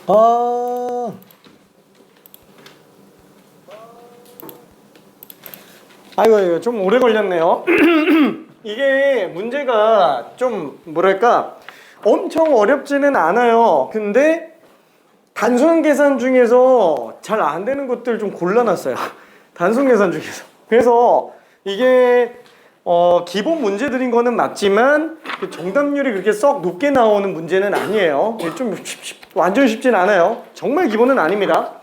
아, 아이고, 좀 오래 걸렸네요. 이게 문제가 좀 뭐랄까 엄청 어렵지는 않아요. 근데 단순 계산 중에서 잘 안 되는 것들 좀 골라놨어요. 단순 계산 중에서. 그래서 이게 기본 문제들인 거는 맞지만 그 정답률이 그렇게 썩 높게 나오는 문제는 아니에요. 좀 완전 쉽진 않아요. 정말 기본은 아닙니다.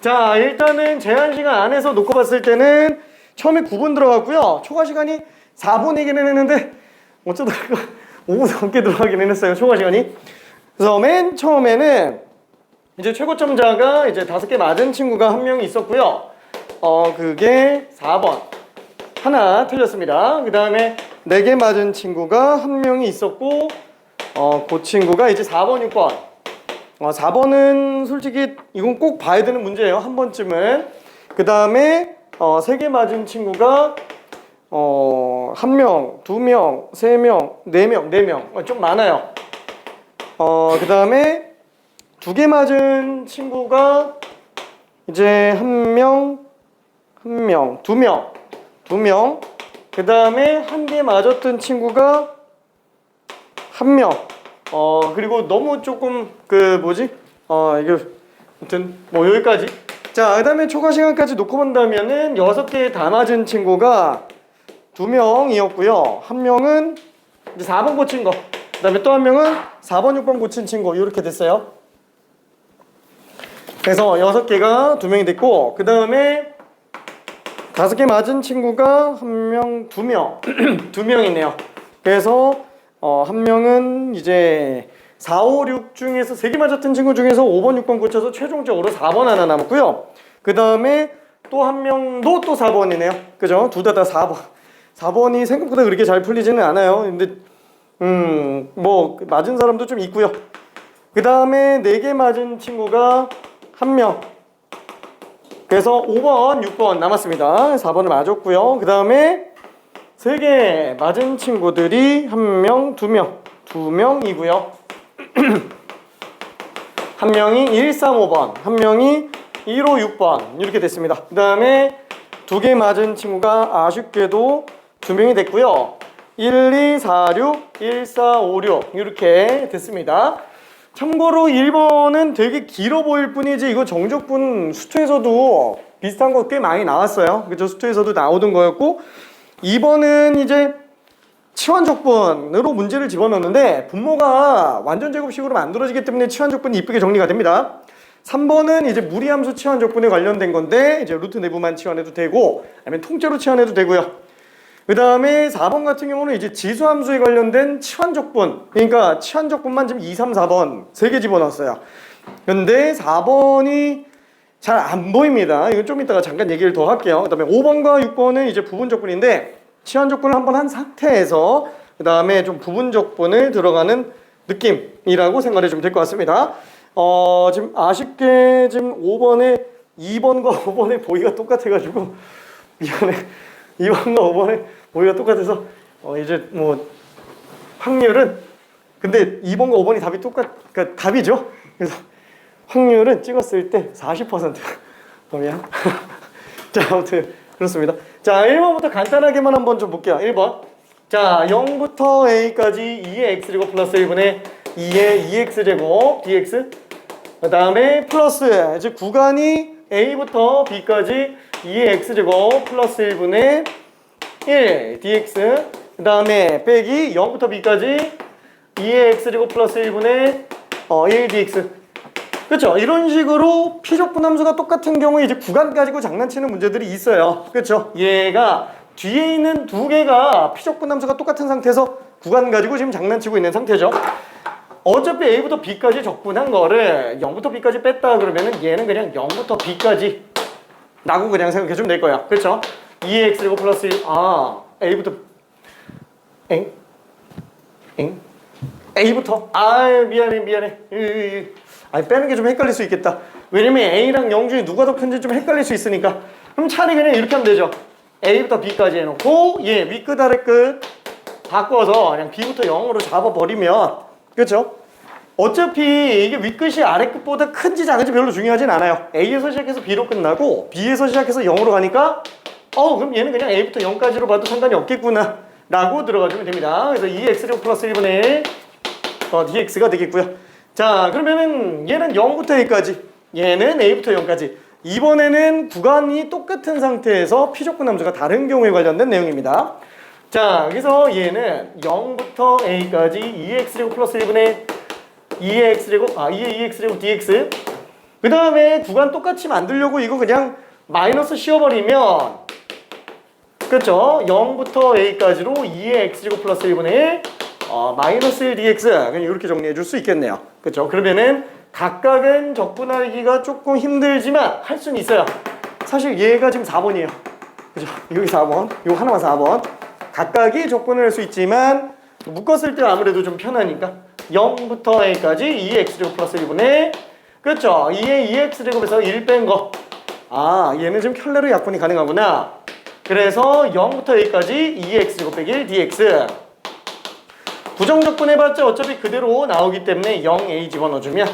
자, 일단은 제한 시간 안에서 놓고 봤을 때는 처음에 9분 들어갔고요. 초과 시간이 4분이기는 했는데 어쩌다가 5분 넘게 들어가기는 했어요. 초과 시간이. 그래서 맨 처음에는 이제 최고점자가 이제 5개 맞은 친구가 한 명이 있었고요. 그게 4번. 하나 틀렸습니다. 그 다음에 4개 맞은 친구가 한 명이 있었고, 그 친구가 이제 4번, 6번. 4번은 솔직히 이건 꼭 봐야 되는 문제예요. 한 번쯤은. 그 다음에 3개 맞은 친구가 1명, 2명, 3명, 4명, 4명. 좀 많아요. 그 다음에 2개 맞은 친구가 이제 1명, 1명, 2명, 2명. 그 다음에 1개 맞았던 친구가 1명. 그리고 너무 조금 이게 아무튼 뭐 여기까지. 자, 그 다음에 초과 시간까지 놓고 본다면은 6개 다 맞은 친구가 2명이었고요. 1명은 이제 4번 고친 거. 그 다음에 또 1명은 4번, 6번 고친 친구. 이렇게 됐어요. 그래서 6개가 2명이 됐고, 그 다음에 5개 맞은 친구가 1명, 2명. 2명이네요. 그래서 1명은 이제 4, 5, 6 중에서 3개 맞았던 친구 중에서 5번, 6번 고쳐서 최종적으로 4번 하나 남았고요. 그 다음에 또 1명도 또 4번이네요. 그죠? 둘 다 4번. 4번이 생각보다 그렇게 잘 풀리지는 않아요. 근데 뭐 맞은 사람도 좀 있고요. 그 다음에 4개 맞은 친구가 1명. 그래서 5번, 6번 남았습니다. 4번을 맞았고요. 그 다음에 3개 맞은 친구들이 1명, 2명. 2명이고요. 한 명이 1, 3, 5번, 한 명이 1, 5, 6번 이렇게 됐습니다. 그 다음에 2개 맞은 친구가 아쉽게도 2명이 됐고요. 1, 2, 4, 6, 1, 4, 5, 6 이렇게 됐습니다. 참고로 1번은 되게 길어 보일 뿐이지 이거 정적분 수투에서도 비슷한 거 꽤 많이 나왔어요. 그죠? 수투에서도 나오던 거였고 2번은 이제 치환적분으로 문제를 집어넣는데 분모가 완전 제곱식으로 만들어지기 때문에 치환적분이 이쁘게 정리가 됩니다. 3번은 이제 무리함수 치환적분에 관련된 건데 이제 루트 내부만 치환해도 되고 아니면 통째로 치환해도 되고요. 그 다음에 4번 같은 경우는 이제 지수함수에 관련된 치환적분, 그러니까 치환적분만 지금 2, 3, 4번 3개 집어넣었어요. 근데 4번이 잘 안 보입니다. 이건 좀 이따가 잠깐 얘기를 더 할게요. 그 다음에 5번과 6번은 이제 부분적분인데 치환적분을 한번 한 상태에서 그 다음에 좀 부분적분을 들어가는 느낌이라고 생각해 주면 될 것 같습니다. 지금 아쉽게 지금 5번에 2번과 5번의 보기가 똑같아가지고 미안해. 2번과 5번의 보기가 똑같아서 이제 뭐 확률은 근데 2번과 5번이 답이 그러니까 답이죠. 그래서 확률은 찍었을 때 40%. 미안. 자, 아무튼 그렇습니다. 자, 1번부터 간단하게만 한번 좀 볼게요. 1번. 자, 0부터 a까지 2의 x제곱 플러스 1분의 2의 2x제곱 dx. 그 다음에 플러스 이제 구간이 a부터 b까지 2의 x제곱 플러스 1분의 1 dx. 그 다음에 빼기 0부터 b까지 2의 x제곱 플러스 1분의 1 dx. 그렇죠? 이런 식으로 피적분 함수가 똑같은 경우에 이제 구간 가지고 장난치는 문제들이 있어요. 그렇죠? 얘가 뒤에 있는 2개가 피적분 함수가 똑같은 상태에서 구간 가지고 지금 장난치고 있는 상태죠. 어차피 a부터 b까지 적분한 거를 0부터 b까지 뺐다 그러면은 얘는 그냥 0부터 b까지 라고 그냥 생각해 주면 될 거야. 그렇죠? 2x제곱 플러스 1 a부터 a부터 미안해 아니 빼는 게 좀 헷갈릴 수 있겠다. 왜냐면 A랑 0 중에 누가 더 큰지 좀 헷갈릴 수 있으니까. 그럼 차라리 그냥 이렇게 하면 되죠. A부터 B까지 해놓고 얘 윗끝 아래끝 바꿔서 그냥 B부터 0으로 잡아버리면 그렇죠? 어차피 이게 윗끝이 아래끝보다 큰지 작은지 별로 중요하진 않아요. A에서 시작해서 B로 끝나고 B에서 시작해서 0으로 가니까 그럼 얘는 그냥 A부터 0까지로 봐도 상관이 없겠구나 라고 들어가주면 됩니다. 그래서 2x제곱 플러스 1분의 dx가 되겠고요. 자, 그러면은 얘는 0부터 A까지, 얘는 A부터 0까지. 이번에는 구간이 똑같은 상태에서 피조건 함수가 다른 경우에 관련된 내용입니다. 자, 그래서 얘는 0부터 A까지 2x제곱 플러스 1분의 2x제곱 dx. 그 다음에 구간 똑같이 만들려고 이거 그냥 마이너스 씌워버리면, 그렇죠? 0부터 A까지로 2의 x제곱 플러스 1분의 마이너스 1 dx. 그냥 이렇게 정리해 줄 수 있겠네요. 그렇죠? 그러면은 각각은 적분하기가 조금 힘들지만 할 수는 있어요. 사실 얘가 지금 4번이에요. 그죠? 여기 4번, 이거 하나만 4번. 각각이 적분을 할 수 있지만 묶었을 때 아무래도 좀 편하니까 0부터 A까지 2x제곱 플러스 1분의, 그렇죠? 2의 2x제곱에서 1 뺀 거. 얘는 지금 켤레로 약분이 가능하구나. 그래서 0부터 A까지 2x제곱 빼기 1 dx. 부정적분 해봤자 어차피 그대로 나오기 때문에 0a 집어넣어주면,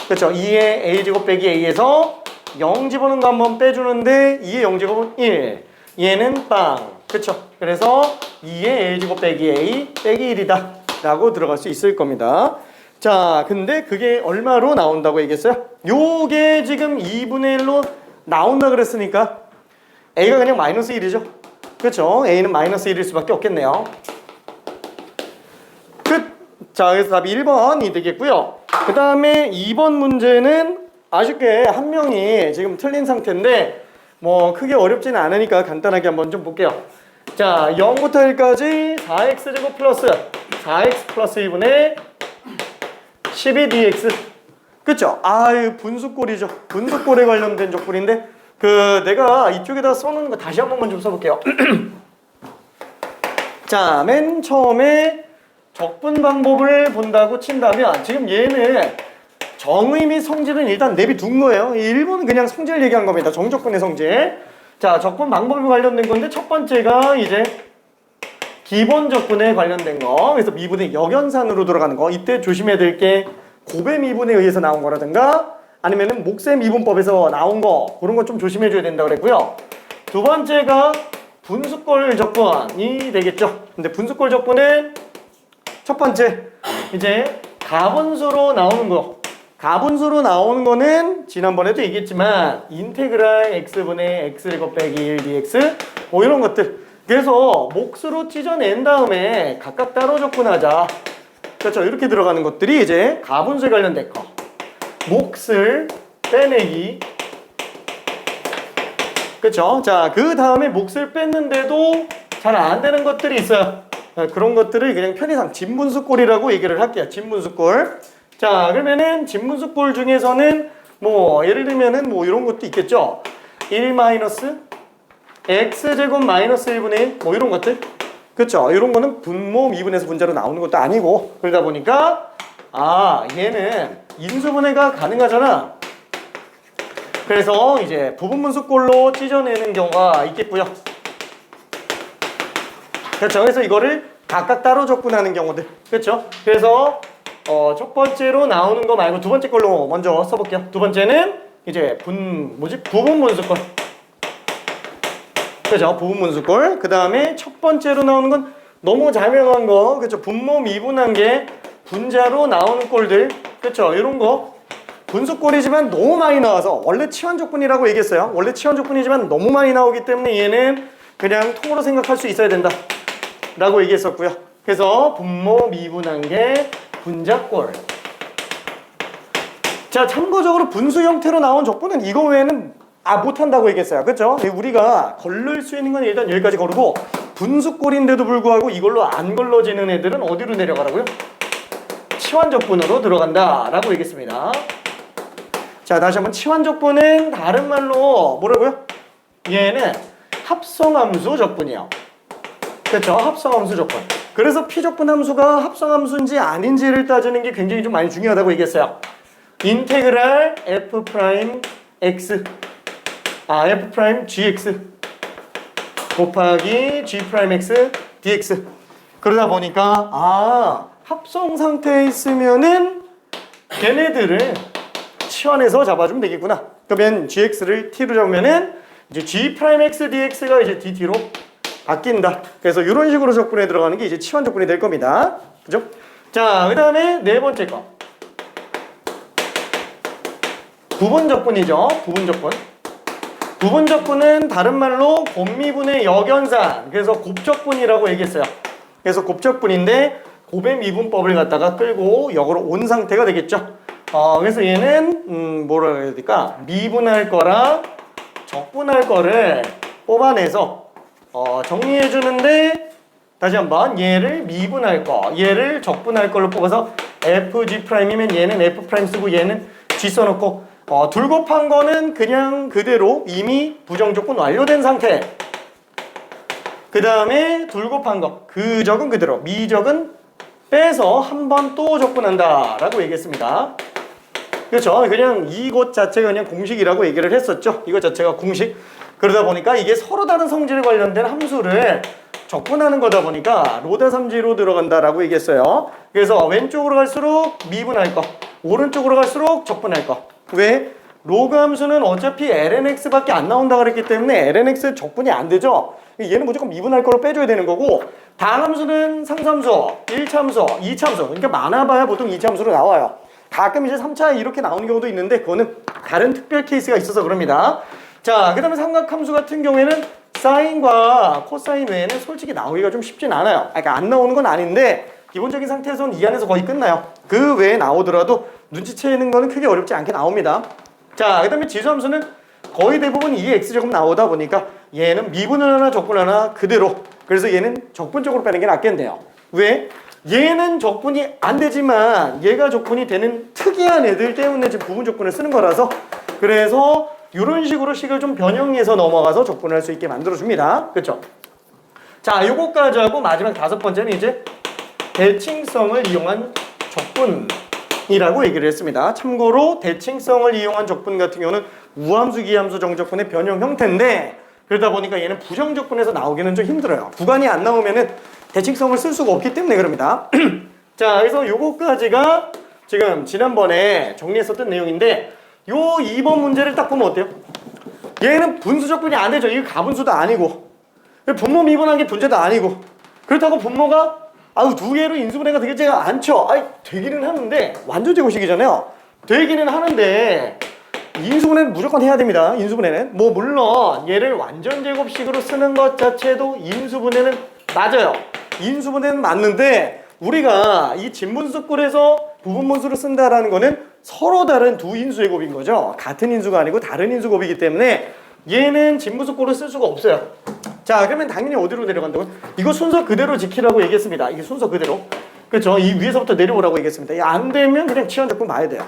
그렇죠? 2의 a제곱 빼기 a에서 0 집어넣은 거 한번 빼주는데 2의 0제곱은 1. 얘는 빵. 그렇죠? 그래서 2의 a제곱 빼기 a 빼기 1이다 라고 들어갈 수 있을 겁니다. 자, 근데 그게 얼마로 나온다고 얘기했어요? 요게 지금 2분의 1로 나온다 그랬으니까 a가 그냥 마이너스 1이죠. 그렇죠? a는 마이너스 1일 수밖에 없겠네요. 자, 그래서 답이 1번이 되겠고요. 그 다음에 2번 문제는 아쉽게 한 명이 지금 틀린 상태인데 뭐 크게 어렵지는 않으니까 간단하게 한번 좀 볼게요. 자, 0부터 1까지 4x제곱 플러스 4x 플러스 1분의 12dx. 그쵸? 분수꼴이죠. 분수꼴에 관련된 적분인데 내가 이쪽에다 써놓은 거 다시 한 번만 좀 써볼게요. 자, 맨 처음에 적분 방법을 본다고 친다면 지금 얘는 정의 및 성질은 일단 내비둔 거예요. 1번은 그냥 성질 얘기한 겁니다. 정적분의 성질. 자, 적분 방법에 관련된 건데 첫 번째가 이제 기본 적분에 관련된 거. 그래서 미분의 역연산으로 돌아가는 거. 이때 조심해야 될 게 곱의 미분에 의해서 나온 거라든가 아니면은 목세 미분법에서 나온 거. 그런 거 좀 조심해 줘야 된다고 그랬고요. 두 번째가 분수꼴 적분이 되겠죠. 근데 분수꼴 적분은 첫 번째 이제 가분수로 나오는 거. 가분수로 나오는 거는 지난번에도 얘기했지만 인테그랄 x분의 x제곱 빼기 1 dx 뭐 이런 것들. 그래서 몫으로 찢어낸 다음에 각각 따로 적분하자. 그렇죠? 이렇게 들어가는 것들이 이제 가분수에 관련된 거. 몫을 빼내기. 그렇죠? 자, 그 다음에 몫을 뺐는데도 잘 안 되는 것들이 있어요. 그런 것들을 그냥 편의상 진분수꼴이라고 얘기를 할게요. 진분수꼴. 자, 그러면은 진분수꼴 중에서는 뭐 예를 들면은 뭐 이런 것도 있겠죠. 1 마이너스 x제곱 마이너스 1분의 1 뭐 이런 것들. 그렇죠? 이런 거는 분모 미분에서 분자로 나오는 것도 아니고 그러다 보니까 얘는 인수분해가 가능하잖아. 그래서 이제 부분분수꼴로 찢어내는 경우가 있겠고요. 그렇죠? 그래서 이거를 각각 따로 적분하는 경우들. 그렇죠? 그래서 첫 번째로 나오는 거 말고 두 번째 걸로 먼저 써볼게요. 두 번째는 이제 부분분수꼴. 그죠? 부분분수꼴. 그 다음에 첫 번째로 나오는 건 너무 자명한 거. 그죠? 분모 미분한 게 분자로 나오는 꼴들. 그죠? 이런 거. 분수꼴이지만 너무 많이 나와서 원래 치환적분이라고 얘기했어요. 원래 치환적분이지만 너무 많이 나오기 때문에 얘는 그냥 통으로 생각할 수 있어야 된다 라고 얘기했었고요. 그래서 분모 미분한 게 분자꼴. 자, 참고적으로 분수 형태로 나온 적분은 이거 외에는 못한다고 얘기했어요. 그렇죠? 우리가 걸릴 수 있는 건 일단 여기까지 거르고 분수꼴인데도 불구하고 이걸로 안 걸러지는 애들은 어디로 내려가라고요? 치환적분으로 들어간다 라고 얘기했습니다. 자, 다시 한번 치환적분은 다른 말로 뭐라고요? 얘는 합성함수 적분이에요. 그렇죠? 합성함수 적분. 그래서 P적분 함수가 합성함수인지 아닌지를 따지는 게 굉장히 좀 많이 중요하다고 얘기했어요. 인테그랄 f 프라임 x f 프라임 gx 곱하기 g 프라임 x dx. 그러다 보니까 합성 상태에 있으면은 걔네들을 치환해서 잡아주면 되겠구나. 그러면 gx를 t로 잡으면은 이제 g 프라임 x dx가 이제 dd로 바뀐다. 그래서 이런 식으로 적분에 들어가는 게 이제 치환 적분이 될 겁니다. 그죠? 자, 그 다음에 네 번째 거. 부분 적분이죠. 부분 적분. 부분 적분은 다른 말로 곱미분의 역연산. 그래서 곱적분이라고 얘기했어요. 그래서 곱적분인데 곱의 미분법을 갖다가 끌고 역으로 온 상태가 되겠죠. 그래서 얘는 뭐라 해야 될까? 미분할 거랑 적분할 거를 뽑아내서 정리해 주는데 다시 한번 얘를 미분할 거, 얘를 적분할 걸로 뽑아서 fg'이면 얘는 f' 쓰고 얘는 g 써놓고 둘 곱한 거는 그냥 그대로 이미 부정적분 완료된 상태. 그 다음에 둘 곱한 거, 그 적은 그대로, 미적은 빼서 한 번 또 적분한다 라고 얘기했습니다. 그렇죠. 그냥 이것 자체가 그냥 공식이라고 얘기를 했었죠. 이것 자체가 공식. 그러다 보니까 이게 서로 다른 성질에 관련된 함수를 적분하는 거다 보니까 로다삼지로 들어간다라고 얘기했어요. 그래서 왼쪽으로 갈수록 미분할 거, 오른쪽으로 갈수록 적분할 거. 왜? 로그 함수는 어차피 lnx밖에 안 나온다 그랬기 때문에 lnx 적분이 안 되죠. 얘는 무조건 미분할 거로 빼줘야 되는 거고, 다음 함수는 상수함수, 1차함수, 2차함수. 그러니까 많아봐야 보통 2차함수로 나와요. 가끔 이제 3차 이렇게 나오는 경우도 있는데 그거는 다른 특별 케이스가 있어서 그럽니다. 자, 그 다음에 삼각함수 같은 경우에는 사인과 코사인 외에는 솔직히 나오기가 좀 쉽진 않아요. 그러니까 안 나오는 건 아닌데 기본적인 상태에서는 이 안에서 거의 끝나요. 그 외에 나오더라도 눈치채는 거는 크게 어렵지 않게 나옵니다. 자, 그 다음에 지수함수는 거의 대부분 2x제곱 나오다 보니까 얘는 미분을 하나 적분을 하나 그대로, 그래서 얘는 적분적으로 빼는 게 낫겠네요. 왜? 얘는 적분이 안 되지만 얘가 적분이 되는 특이한 애들 때문에 지금 부분 적분을 쓰는 거라서, 그래서 이런 식으로 식을 좀 변형해서 넘어가서 적분을 할 수 있게 만들어줍니다. 그렇죠? 자, 요거까지 하고 마지막 다섯 번째는 이제 대칭성을 이용한 적분이라고 얘기를 했습니다. 참고로 대칭성을 이용한 적분 같은 경우는 우함수, 기함수, 정적분의 변형 형태인데, 그러다 보니까 얘는 부정적분에서 나오기는 좀 힘들어요. 구간이 안 나오면은 대칭성을 쓸 수가 없기 때문에 그럽니다. 자, 그래서 요거까지가 지금 지난번에 정리했었던 내용인데, 요 2번 문제를 딱 보면 어때요? 얘는 분수적분이 안 되죠. 이거 가분수도 아니고, 분모 미분한 게 문제도 아니고, 그렇다고 분모가 두 개로 인수분해가 되지가 않죠. 되기는 하는데 완전 제곱식이잖아요. 되기는 하는데 인수분해는 무조건 해야 됩니다. 인수분해는 물론 얘를 완전 제곱식으로 쓰는 것 자체도 인수분해는 맞아요. 인수분해는 맞는데 우리가 이 진분수꼴에서 부분분수를 쓴다라는 거는 서로 다른 두 인수제곱인 거죠. 같은 인수가 아니고 다른 인수곱이기 때문에 얘는 진분수꼴을 쓸 수가 없어요. 자, 그러면 당연히 어디로 내려간다고요? 이거 순서 그대로 지키라고 얘기했습니다. 이게 순서 그대로. 그렇죠? 이 위에서부터 내려오라고 얘기했습니다. 안 되면 그냥 치환적분 봐야 돼요.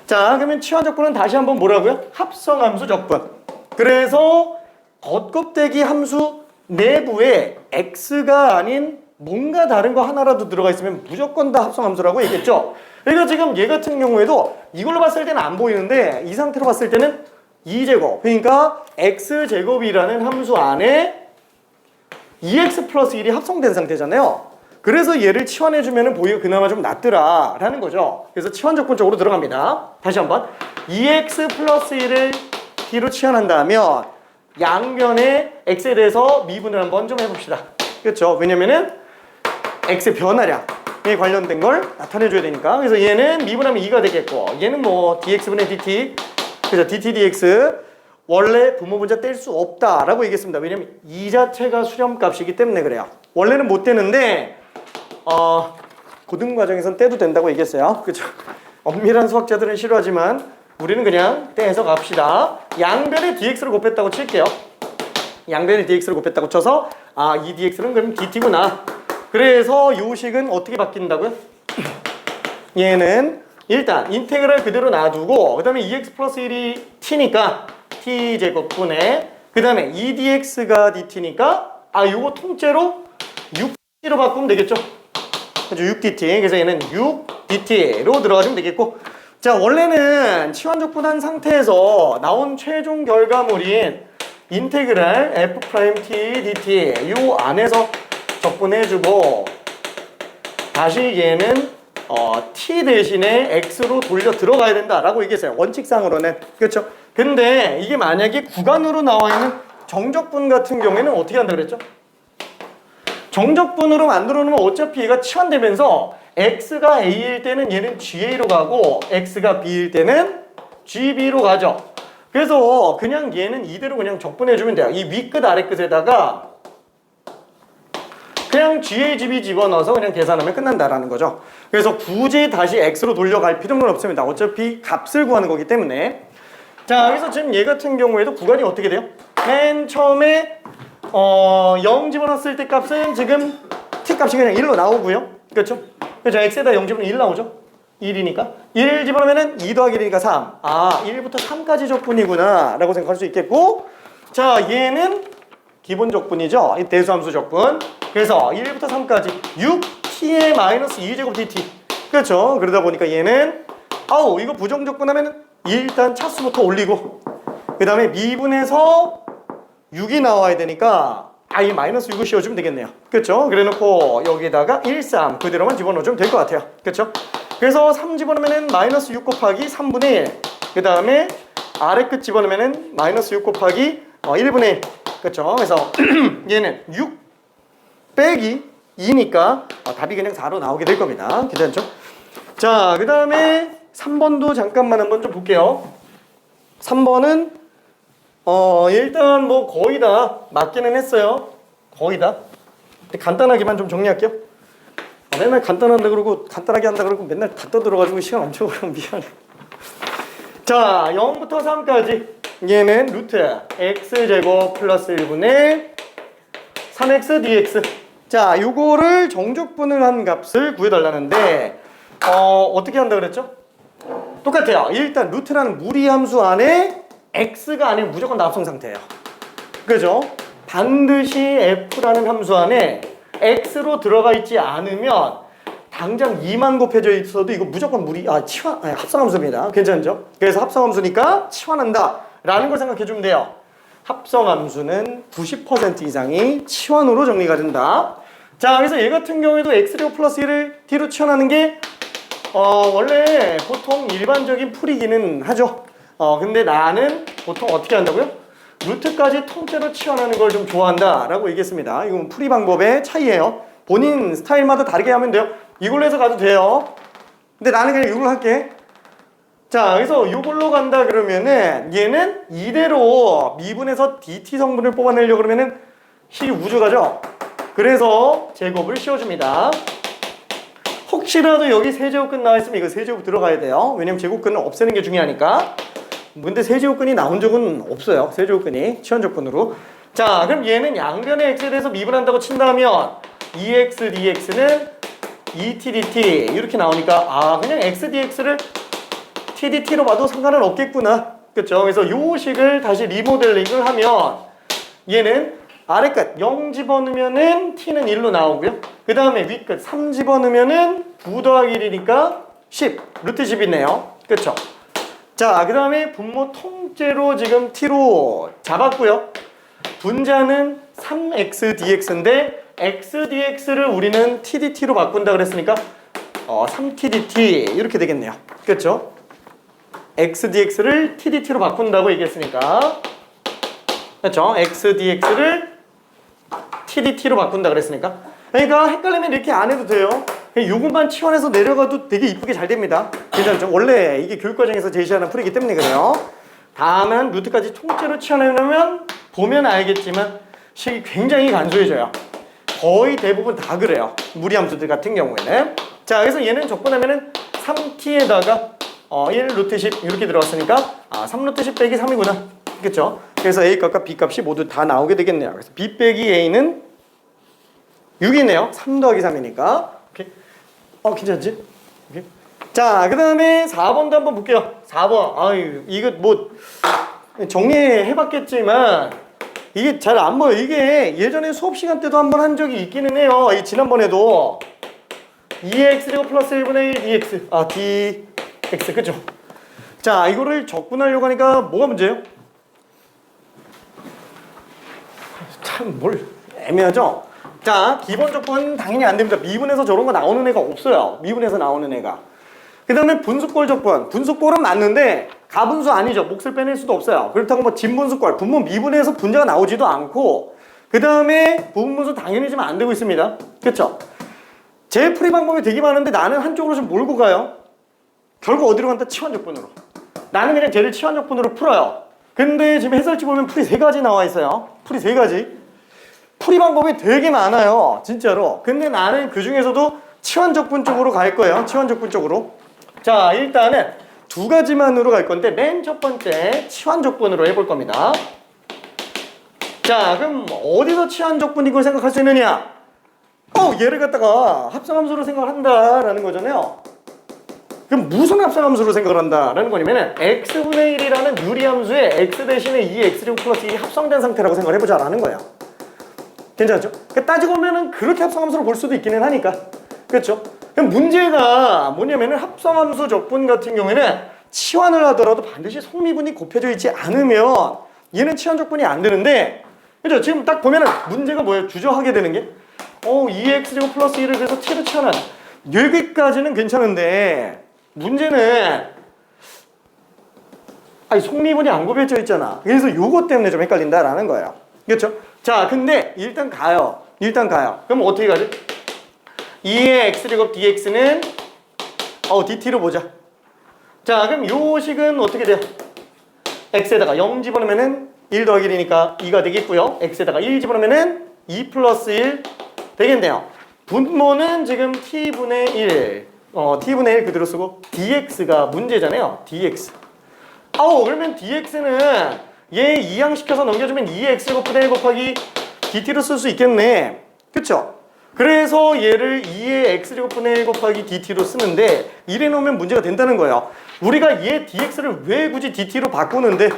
자, 그러면 치환적분은 다시 한번 뭐라고요? 합성함수 적분. 그래서 겉껍데기 함수 내부에 x가 아닌 뭔가 다른 거 하나라도 들어가 있으면 무조건 다 합성함수라고 얘기했죠. 그러니까 지금 얘 같은 경우에도 이걸로 봤을 때는 안 보이는데 이 상태로 봤을 때는 2제곱, 그러니까 x제곱이라는 함수 안에 2x 플러스 1이 합성된 상태잖아요. 그래서 얘를 치환해주면 보기가 그나마 좀 낫더라 라는 거죠. 그래서 치환적분적으로 들어갑니다. 다시 한번 2x 플러스 1을 t로 치환한다면 양변에 x에 대해서 미분을 한번 좀 해봅시다. 그렇죠? 왜냐면은 x의 변화량에 관련된 걸 나타내줘야 되니까. 그래서 얘는 미분하면 2가 되겠고, 얘는 dx분의 dt, 그래서 dt dx 원래 분모분자 뗄 수 없다라고 얘기했습니다. 왜냐면 이 자체가 수렴값이기 때문에 그래요. 원래는 못 떼는데 고등 과정에선 떼도 된다고 얘기했어요. 그렇죠? 엄밀한 수학자들은 싫어하지만 우리는 그냥 떼서 갑시다. 양변에 dx를 곱했다고 칠게요. 양변에 dx를 곱했다고 쳐서 이 dx는 그럼 dt구나. 그래서 요 식은 어떻게 바뀐다고요? 얘는 일단 인테그랄 그대로 놔두고 그 다음에 2x 플러스 1이 t니까 t제곱분에 그 다음에 2dx가 dt니까 요거 통째로 6dt로 바꾸면 되겠죠? 그죠? 6dt. 그래서 얘는 6dt로 들어가시면 되겠고, 자, 원래는 치환적분한 상태에서 나온 최종 결과물인 인테그랄 f' t dt 요 안에서 적분해주고 다시 얘는 t 대신에 x로 돌려 들어가야 된다라고 얘기했어요. 원칙상으로는. 그렇죠? 근데 이게 만약에 구간으로 나와 있는 정적분 같은 경우에는 어떻게 한다 그랬죠? 정적분으로 만들어 놓으면 어차피 얘가 치환되면서 x가 a일 때는 얘는 ga로 가고 x가 b일 때는 gb로 가죠. 그래서 그냥 얘는 이대로 그냥 적분해주면 돼요. 이 위끝 아래끝에다가 그냥 GAGB 집어넣어서 그냥 계산하면 끝난다라는 거죠. 그래서 굳이 다시 X로 돌려갈 필요는 없습니다. 어차피 값을 구하는 거기 때문에. 자, 그래서 지금 얘 같은 경우에도 구간이 어떻게 돼요? 맨 처음에 0 집어넣었을 때 값은 지금 t 값이 그냥 1로 나오고요. 그렇죠? 그렇죠? x에다 0 집어넣으면 1 나오죠? 1이니까 1 집어넣으면 2 더하기 1이니까 3. 아, 1부터 3까지 적분이구나 라고 생각할 수 있겠고, 자, 얘는 기본 적분이죠. 이 대수함수 적분. 그래서 1부터 3까지 6t의 마이너스 2제곱 dt. 그렇죠? 그러다 보니까 얘는 이거 부정적분 하면은 일단 차수부터 올리고, 그 다음에 미분에서 6이 나와야 되니까 이 마이너스 6을 씌워주면 되겠네요. 그렇죠? 그래 놓고 여기다가 1, 3 그대로만 집어넣어주면 될 것 같아요. 그렇죠? 그래서 3 집어넣으면은 마이너스 6 곱하기 3분의 1. 그 다음에 아래 끝 집어넣으면은 마이너스 6 곱하기 1분의 1. 그렇죠? 그래서 얘는 6 빼기 2니까 답이 그냥 4로 나오게 될 겁니다. 괜찮죠? 자, 그 다음에 3번도 잠깐만 한번 좀 볼게요. 3번은 일단 뭐 거의 다 맞기는 했어요. 거의 다. 근데 간단하게만 좀 정리할게요. 맨날 간단한다 그러고 간단하게 한다 그러고 맨날 다 떠들어가지고 시간 엄청 오래 미안해. 자, 0부터 3까지 얘는 루트 x제곱 플러스 1분의 3x dx. 자, 요거를 정적분을 한 값을 구해달라는데 어떻게 한다 그랬죠? 똑같아요. 일단 루트라는 무리함수 안에 x가 아니면 무조건 납성 상태예요. 그죠? 반드시 f라는 함수 안에 x로 들어가 있지 않으면 당장 2만 곱해져 있어도 이거 무조건 합성함수입니다. 괜찮죠? 그래서 합성함수니까 치환한다 라는 걸 생각해 주면 돼요. 합성함수는 90% 이상이 치환으로 정리가 된다. 자, 그래서 얘 같은 경우에도 x제곱 플러스 1을 t로 치환하는 게 원래 보통 일반적인 풀이기는 하죠. 근데 나는 보통 어떻게 한다고요? 루트까지 통째로 치환하는 걸 좀 좋아한다 라고 얘기했습니다. 이건 풀이 방법의 차이예요. 본인 스타일마다 다르게 하면 돼요. 이걸로 해서 가도 돼요. 근데 나는 그냥 이걸로 할게. 자, 그래서 이걸로 간다 그러면은 얘는 이대로 미분에서 dt 성분을 뽑아내려고 그러면은 식이 우주가죠. 그래서 제곱을 씌워줍니다. 혹시라도 여기 세제곱근 나와있으면 이거 세제곱 들어가야 돼요. 왜냐면 제곱근은 없애는 게 중요하니까. 근데 세제곱근이 나온 적은 없어요. 세제곱근이 치환적분으로. 자, 그럼 얘는 양변의 x에 대해서 미분한다고 친다면 2x dx는 2t dt 이렇게 나오니까 그냥 x dx를 t dt로 봐도 상관은 없겠구나. 그쵸? 그래서 요 식을 다시 리모델링을 하면 얘는 아래끝 0 집어넣으면은 t는 1로 나오고요. 그 다음에 윗끝 3 집어넣으면은 9 더하기 1이니까 10 루트 10이네요. 그쵸? 자, 그 다음에 분모 통째로 지금 t로 잡았고요. 분자는 3x dx인데 x dx를 우리는 t dt로 바꾼다 그랬으니까 3t dt 이렇게 되겠네요. 그렇죠? x dx를 t dt로 바꾼다고 얘기했으니까, 그렇죠? x dx를 t dt로 바꾼다 그랬으니까, 그러니까 헷갈리면 이렇게 안 해도 돼요. 그냥 요것만 치환해서 내려가도 되게 이쁘게 잘 됩니다. 괜찮죠? 원래 이게 교육과정에서 제시하는 풀이기 때문에 그래요. 다음은 루트까지 통째로 치환해놓으면 보면 알겠지만 식이 굉장히 간소해져요. 거의 대부분 다 그래요. 무리함수들 같은 경우에는. 자, 그래서 얘는 적분하면은 3t에다가 1 루트 10 이렇게 들어왔으니까 3 루트 10 빼기 3이구나. 그쵸? 그래서 a 값과 b 값이 모두 다 나오게 되겠네요. 그래서 b 빼기 a는 6이네요. 3 더하기 3이니까. 오케이. 괜찮지? 오케이. 자, 그 다음에 4번도 한번 볼게요. 4번. 이거 뭐 정리해봤겠지만 이게 잘 안 보여. 이게 예전에 수업 시간 때도 한번 한 적이 있기는 해요. 지난번에도 2x제곱 플러스 1분의 1 dx dx 그죠? 자, 이거를 적분하려고 하니까 뭐가 문제예요? 참 뭘 애매하죠? 자, 기본 조건 당연히 안 됩니다. 미분에서 저런 거 나오는 애가 없어요. 미분에서 나오는 애가. 그 다음에 분수꼴 조건. 분수꼴은 맞는데 가분수 아니죠. 몫을 빼낼 수도 없어요. 그렇다고 뭐 진분수꼴, 분모 미분에서 분자가 나오지도 않고, 그 다음에 부분분수 당연히 지금 안 되고 있습니다. 그쵸? 제 풀이 방법이 되게 많은데 나는 한쪽으로 좀 몰고 가요. 결국 어디로 간다? 치환적분으로. 나는 그냥 쟤를 치환적분으로 풀어요. 근데 지금 해설지 보면 풀이 3가지 나와 있어요. 풀이 3가지. 풀이 방법이 되게 많아요. 진짜로. 근데 나는 그 중에서도 치환적분 쪽으로 갈 거예요. 치환적분 쪽으로. 자, 일단은 2가지만으로 갈 건데 맨 첫 번째 치환적분으로 해볼 겁니다. 자, 그럼 어디서 치환적분 이걸 생각할 수 있느냐? 얘를 갖다가 합성함수로 생각을 한다라는 거잖아요. 그럼 무슨 합성함수로 생각을 한다라는 거냐면은 x분의 1이라는 유리함수에 x 대신에 2x 플러스 2이 합성된 상태라고 생각을 해보자라는 거예요. 괜찮죠? 따지고 보면은 그렇게 합성함수로 볼 수도 있기는 하니까. 그렇죠? 그럼 문제가 뭐냐면은 합성함수 적분 같은 경우에는 치환을 하더라도 반드시 속미분이 곱해져 있지 않으면 얘는 치환적분이 안 되는데, 그죠? 지금 딱 보면은 문제가 뭐예요? 주저하게 되는 게 2x 플러스 1을 그래서 t로 치환한, 여기까지는 괜찮은데 문제는 속미분이 안 곱해져 있잖아. 그래서 요것 때문에 좀 헷갈린다라는 거예요. 그렇죠? 자, 근데 일단 가요. 그럼 어떻게 가지? 2의 x제곱 dx는 dt로 보자. 자, 그럼 요 식은 어떻게 돼요? x에다가 0 집어넣으면은 1 더하기 1이니까 2가 되겠고요. x에다가 1 집어넣으면은 2 플러스 1 되겠네요. 분모는 지금 t분의 1, t분의 1 그대로 쓰고 dx가 문제잖아요. dx. 그러면 dx는 얘 이항시켜서 넘겨주면 2x제곱분의 1 곱하기 dt로 쓸 수 있겠네. 그쵸? 그래서 얘를 2의 x제곱분의 1 곱하기 dt로 쓰는데 이래 놓으면 문제가 된다는 거예요. 우리가 얘 dx를 왜 굳이 dt로 바꾸는데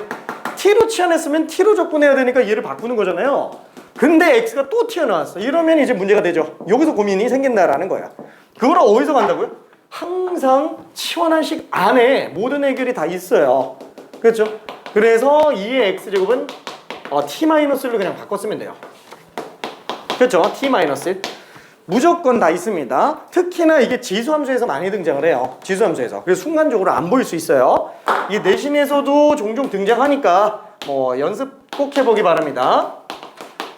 t로 치환했으면 t로 적분해야 되니까 얘를 바꾸는 거잖아요. 근데 x가 또 튀어나왔어. 이러면 이제 문제가 되죠. 여기서 고민이 생긴다라는 거야. 그걸 어디서 간다고요? 항상 치환한 식 안에 모든 해결이 다 있어요. 그렇죠? 그래서 2의 x제곱은 t-1로 그냥 바꿨으면 돼요. 그렇죠? t-1 무조건 다 있습니다. 특히나 이게 지수함수에서 많이 등장을 해요. 지수함수에서. 그래서 순간적으로 안 보일 수 있어요. 이 내신에서도 종종 등장하니까 연습 꼭 해보기 바랍니다.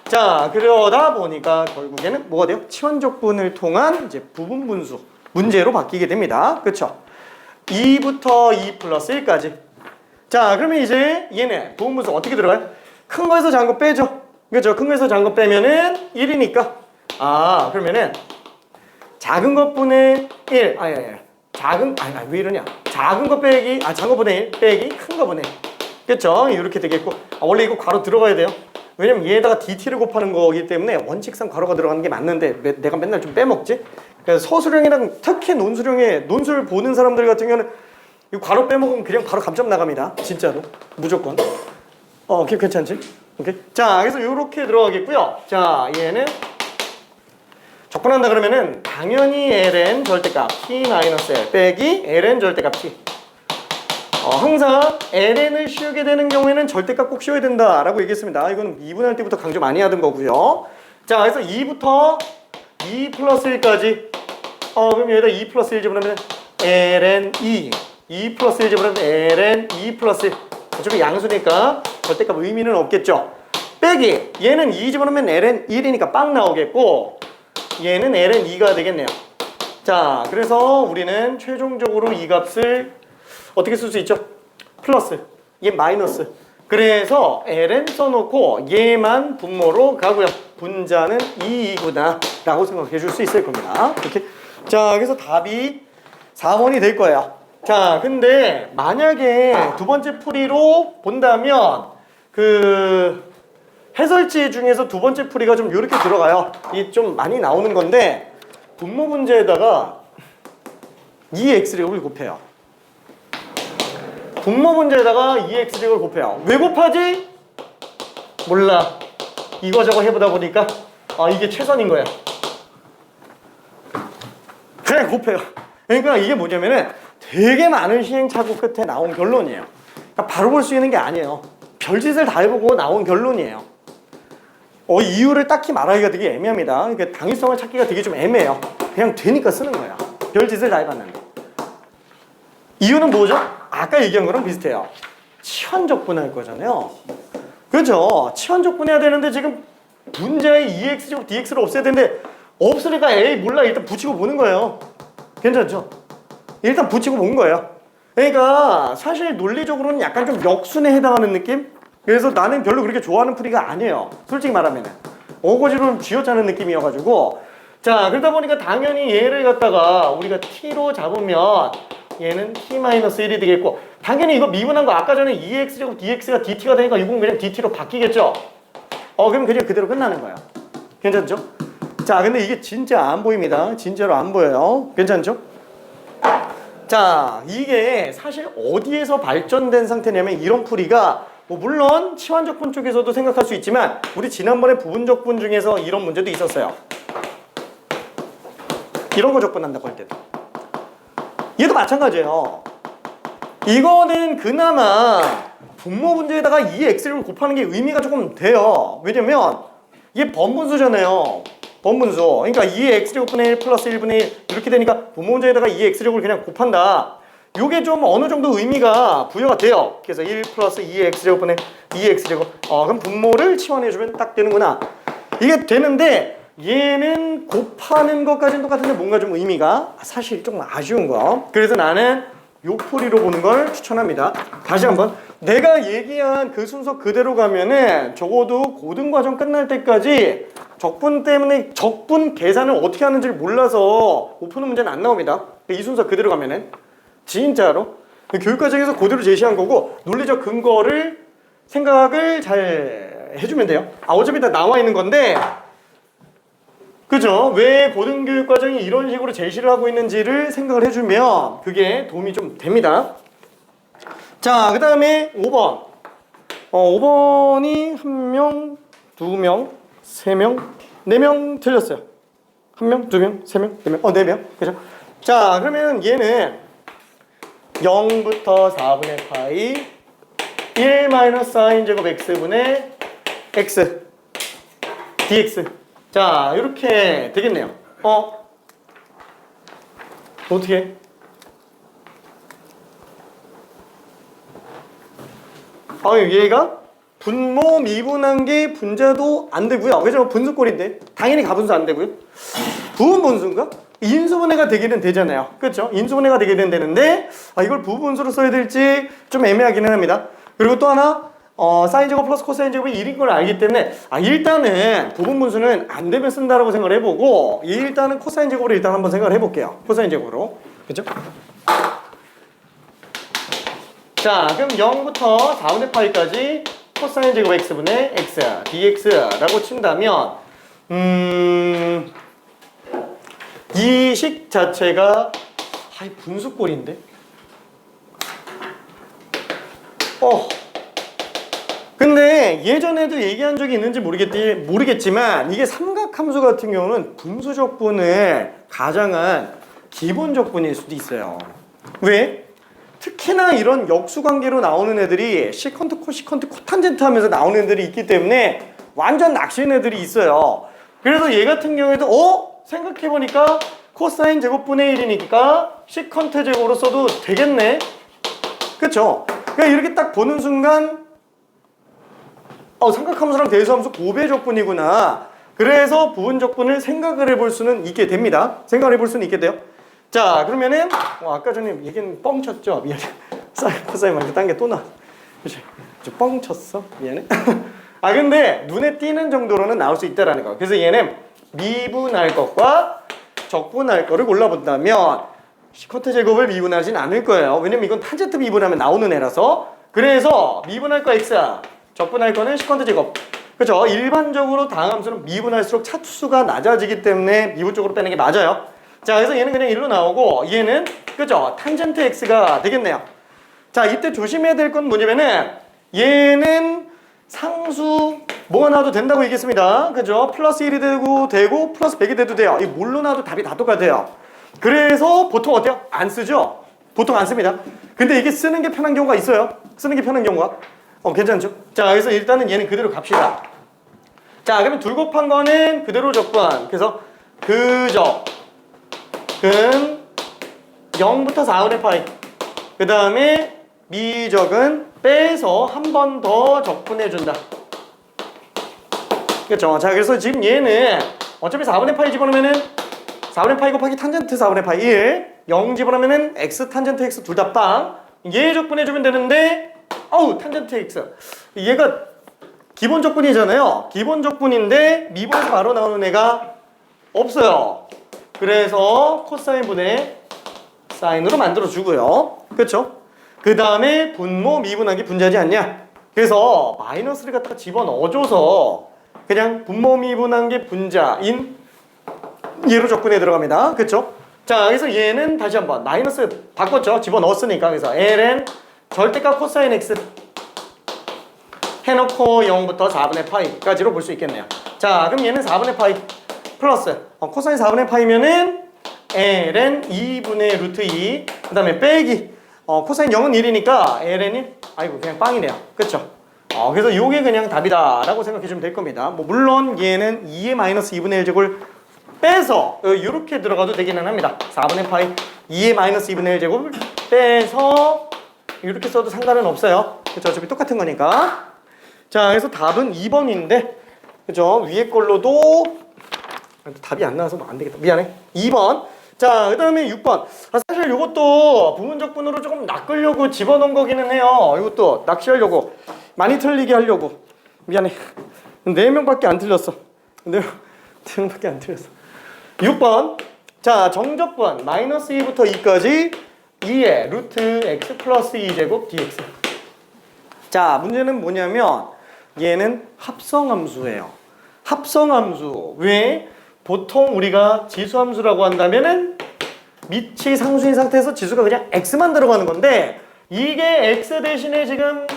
자, 그러다 보니까 결국에는 뭐가 돼요? 치환적분을 통한 이제 부분분수 문제로 바뀌게 됩니다. 그렇죠? 2부터 2 플러스 1까지. 자, 그러면 이제 얘네 부분분수 어떻게 들어가요? 큰 거에서 작은 거 빼죠. 그렇죠? 큰 거에서 작은 거 빼면은 1이니까. 그러면은 작은 것분의 1. 왜 이러냐? 작은 거 빼기, 작은 거분의 1 빼기 큰 거분의 1. 그렇죠? 이렇게 되겠고. 원래 이거 괄호 들어가야 돼요. 왜냐면 얘에다가 dt를 곱하는 거기 때문에 원칙상 괄호가 들어가는 게 맞는데 내가 맨날 좀 빼먹지? 그래서 서술형이랑 특히 논술형에 논술 보는 사람들 같은 경우는 이 괄호 빼먹으면 그냥 바로 감점 나갑니다. 진짜로. 무조건. 괜찮지? 오케이. 자, 그래서 이렇게 들어가겠고요. 자, 얘는 적분한다 그러면은 당연히 ln 절대값 t-l 빼기 ln 절대값 t. 항상 ln을 씌우게 되는 경우에는 절대값 꼭 씌워야 된다라고 얘기했습니다. 이거는 미분할 때부터 강조 많이 하던 거고요. 자, 그래서 2부터 2 플러스 1까지. 그럼 여기다 2 플러스 1 집어넣으면 ln 2 플러스 1 집어넣으면 ln 2 플러스 1. 어차피 양수니까 절대값 의미는 없겠죠. 빼기 얘는 2 집어넣으면 ln 1이니까 빵 나오겠고 얘는 ln 2가 되겠네요. 자, 그래서 우리는 최종적으로 이 값을 어떻게 쓸 수 있죠? 플러스, 얘 마이너스. 그래서 ln 써놓고 얘만 분모로 가고요. 분자는 2이구나 라고 생각해 줄 수 있을 겁니다. 이렇게. 자, 그래서 답이 4번이 될 거예요. 자, 근데 만약에 두 번째 풀이로 본다면 그 해설지 중에서 두 번째 풀이가 좀 이렇게 들어가요. 이 좀 많이 나오는 건데 분모 문제에다가 2x제곱을 곱해요. 분모 문제에다가 2x제곱을 곱해요. 왜 곱하지? 몰라. 이거저거 해보다 보니까 이게 최선인 거야. 그냥 곱해요. 그러니까 이게 뭐냐면은 되게 많은 시행착오 끝에 나온 결론이에요. 그러니까 바로 볼 수 있는 게 아니에요. 별짓을 다 해보고 나온 결론이에요. 이유를 딱히 말하기가 되게 애매합니다. 그러니까 당위성을 찾기가 되게 좀 애매해요. 그냥 되니까 쓰는 거야. 별짓을 다 해봤는데. 이유는 뭐죠? 아까 얘기한 거랑 비슷해요. 치환적분할 거잖아요. 그렇죠? 치환적분해야 되는데 지금 문제의 2x제곱 dx를 없애야 되는데 없으니까 에이 몰라 일단 붙이고 보는 거예요. 괜찮죠? 일단 붙이고 본 거예요. 그러니까 사실 논리적으로는 약간 좀 역순에 해당하는 느낌? 그래서 나는 별로 그렇게 좋아하는 풀이가 아니에요. 솔직히 말하면 어거지로 쥐어짜는 느낌이어가지고 자 그러다 보니까 당연히 얘를 갖다가 우리가 t로 잡으면 얘는 t-1이 되겠고 당연히 이거 미분한 거 아까 전에 2x제곱 dx가 dt가 되니까 이건 그냥 dt로 바뀌겠죠? 그럼 그냥 그대로 끝나는 거야. 괜찮죠? 자 근데 이게 진짜 안 보입니다. 진짜로 안 보여요. 괜찮죠? 자 이게 사실 어디에서 발전된 상태냐면 이런 풀이가 물론 치환적분 쪽에서도 생각할 수 있지만 우리 지난번에 부분적분 중에서 이런 문제도 있었어요. 이런 거 적분한다고 할 때도 얘도 마찬가지예요. 이거는 그나마 분모 문제에다가 이 x를 곱하는 게 의미가 조금 돼요. 왜냐면 이게 번분수잖아요. 번분수. 그러니까 2x제곱분의 1 플러스 1분의 1 이렇게 되니까 분모 문제에다가 2x제곱을 그냥 곱한다. 요게 좀 어느 정도 의미가 부여가 돼요. 그래서 1 플러스 2x제곱분의 2x제곱 그럼 분모를 치환해주면 딱 되는구나. 이게 되는데 얘는 곱하는 것까지는 똑같은데 뭔가 좀 의미가 사실 조금 아쉬운 거. 그래서 나는 요 풀이로 보는 걸 추천합니다. 다시 한번 내가 얘기한 그 순서 그대로 가면은 적어도 고등과정 끝날 때까지 적분 때문에 적분 계산을 어떻게 하는지를 몰라서 못 푸는 문제는 안 나옵니다. 이 순서 그대로 가면은 진짜로 교육과정에서 그대로 제시한 거고 논리적 근거를 생각을 잘 해주면 돼요. 어차피 다 나와 있는 건데 그죠? 왜 고등교육과정이 이런 식으로 제시를 하고 있는지를 생각을 해주면 그게 도움이 좀 됩니다. 자, 그 다음에 5번. 5번이 1명, 2명, 3명, 4명 틀렸어요. 1명, 2명, 3명, 4명, 4명. 그죠? 자, 그러면 얘는 0부터 4분의 파이 1 마이너스 4인 제곱 x분의 x dx. 자, 이렇게 되겠네요. 어떻게? 얘가 분모 미분한 게 분자도 안 되고요. 그죠? 분수꼴인데 당연히 가분수 안 되고요. 부분분수인가? 인수분해가 되기는 되잖아요. 그렇죠? 인수분해가 되기는 되는데 이걸 부분수로 써야 될지 좀 애매하기는 합니다. 그리고 또 하나 사인제곱 플러스 코사인제곱이 1인 걸 알기 때문에 일단은 부분분수는 안 되면 쓴다라고 생각을 해보고 일단은 코사인제곱으로 일단 한번 생각을 해볼게요. 코사인제곱으로. 그죠? 자, 그럼 0부터 4분의 파이까지 코사인제곱 x분의 x dx라고 친다면 이 식 자체가 분수꼴인데 근데 예전에도 얘기한 적이 있는지 모르겠지만 이게 삼각함수 같은 경우는 분수적분을 가장한 기본적분일 수도 있어요. 왜? 특히나 이런 역수관계로 나오는 애들이 시컨트, 코시컨트, 코탄젠트 하면서 나오는 애들이 있기 때문에 완전 낚시는 애들이 있어요. 그래서 얘 같은 경우에도 생각해보니까 코사인 제곱분의 1이니까 시컨트 제곱으로 써도 되겠네. 그쵸? 그러니까 이렇게 딱 보는 순간 삼각함수랑 대수함수 고배적분이구나. 그래서 부분적분을 생각을 해볼 수는 있게 됩니다. 생각을 해볼 수는 있게 돼요. 자, 그러면은 아까 전에 얘기는 뻥 쳤죠? 미안해. 코사인 말고 딴 게 또 나왔어. 그치? 뻥 쳤어? 미안해. 근데 눈에 띄는 정도로는 나올 수 있다라는 거. 그래서 얘는 미분할 것과 적분할 거를 골라본다면 시컨트 제곱을 미분하진 않을 거예요. 왜냐면 이건 탄젠트 미분하면 나오는 애라서. 그래서 미분할 거 x, 적분할 거는 시컨트 제곱. 그렇죠? 일반적으로 다항함수는 미분할수록 차수가 낮아지기 때문에 미분 쪽으로 빼는 게 맞아요. 자, 그래서 얘는 그냥 1로 나오고 얘는 그죠? 탄젠트 x가 되겠네요. 자, 이때 조심해야 될 건 뭐냐면은 얘는 상수 뭐가 나와도 된다고 얘기했습니다. 그죠? 플러스 1이 되고 플러스 100이 돼도 돼요. 이 뭘로 나와도 답이 다 똑같아요. 그래서 보통 어때요? 안 쓰죠? 보통 안 씁니다. 근데 이게 쓰는 게 편한 경우가 있어요. 쓰는 게 편한 경우가. 괜찮죠? 자, 그래서 일단은 얘는 그대로 갑시다. 자, 그러면 둘 곱한 거는 그대로 적분. 그래서 그적은 0부터 4분의 파이. 그 다음에 미적은 빼서 한 번 더 적분해준다. 그렇죠? 자, 그래서 지금 얘는 어차피 4분의 파이 집어넣으면은 4분의 파이 곱하기 탄젠트 4분의 파이 1, 0 집어넣으면은 x 탄젠트 x 둘 다 빵. 얘 적분해주면 되는데, 어우, 탄젠트 x. 얘가 기본 적분이잖아요. 기본 적분인데 미분에서 바로 나오는 애가 없어요. 그래서 코사인분의 사인으로 만들어주고요. 그렇죠? 그 다음에 분모 미분하기 분자지 않냐? 그래서 마이너스를 갖다가 집어넣어줘서 그냥 분모 미분한 게 분자인 얘로 적분해 들어갑니다. 그렇죠? 자, 그래서 얘는 다시 한번 마이너스 바꿨죠? 집어넣었으니까. 그래서 ln 절대값 코사인 x 해놓고 0부터 4분의 파이까지로 볼 수 있겠네요. 자, 그럼 얘는 4분의 파이 플러스 코사인 4분의 파이면은 ln 2분의 루트 2, 그 다음에 빼기 코사인 0은 1이니까 ln이 아이고 그냥 빵이네요. 그쵸? 그래서 요게 그냥 답이다 라고 생각해 주면 될 겁니다. 뭐 물론 얘는 2의 마이너스 2분의 1 제곱을 빼서 이렇게 들어가도 되기는 합니다. 4분의 파이 2의 마이너스 2분의 1 제곱을 빼서 이렇게 써도 상관은 없어요. 그쵸? 어차피 똑같은 거니까. 자, 그래서 답은 2번인데 그죠? 위에 걸로도 답이 안 나와서 안 되겠다. 미안해. 2번. 자, 그 다음에 6번. 사실 이것도 부분적분으로 조금 낚으려고 집어넣은 거기는 해요. 이것도 낚시하려고. 많이 틀리게 하려고. 미안해. 4명밖에 안 틀렸어. 4명밖에 안 틀렸어. 6번. 자, 정적분. 마이너스 2부터 2까지 2의 루트 x 플러스 2제곱 dx. 자, 문제는 뭐냐면 얘는 합성함수예요. 합성함수. 왜? 보통 우리가 지수함수라고 한다면은 밑이 상수인 상태에서 지수가 그냥 x만 들어가는 건데 이게 x 대신에 지금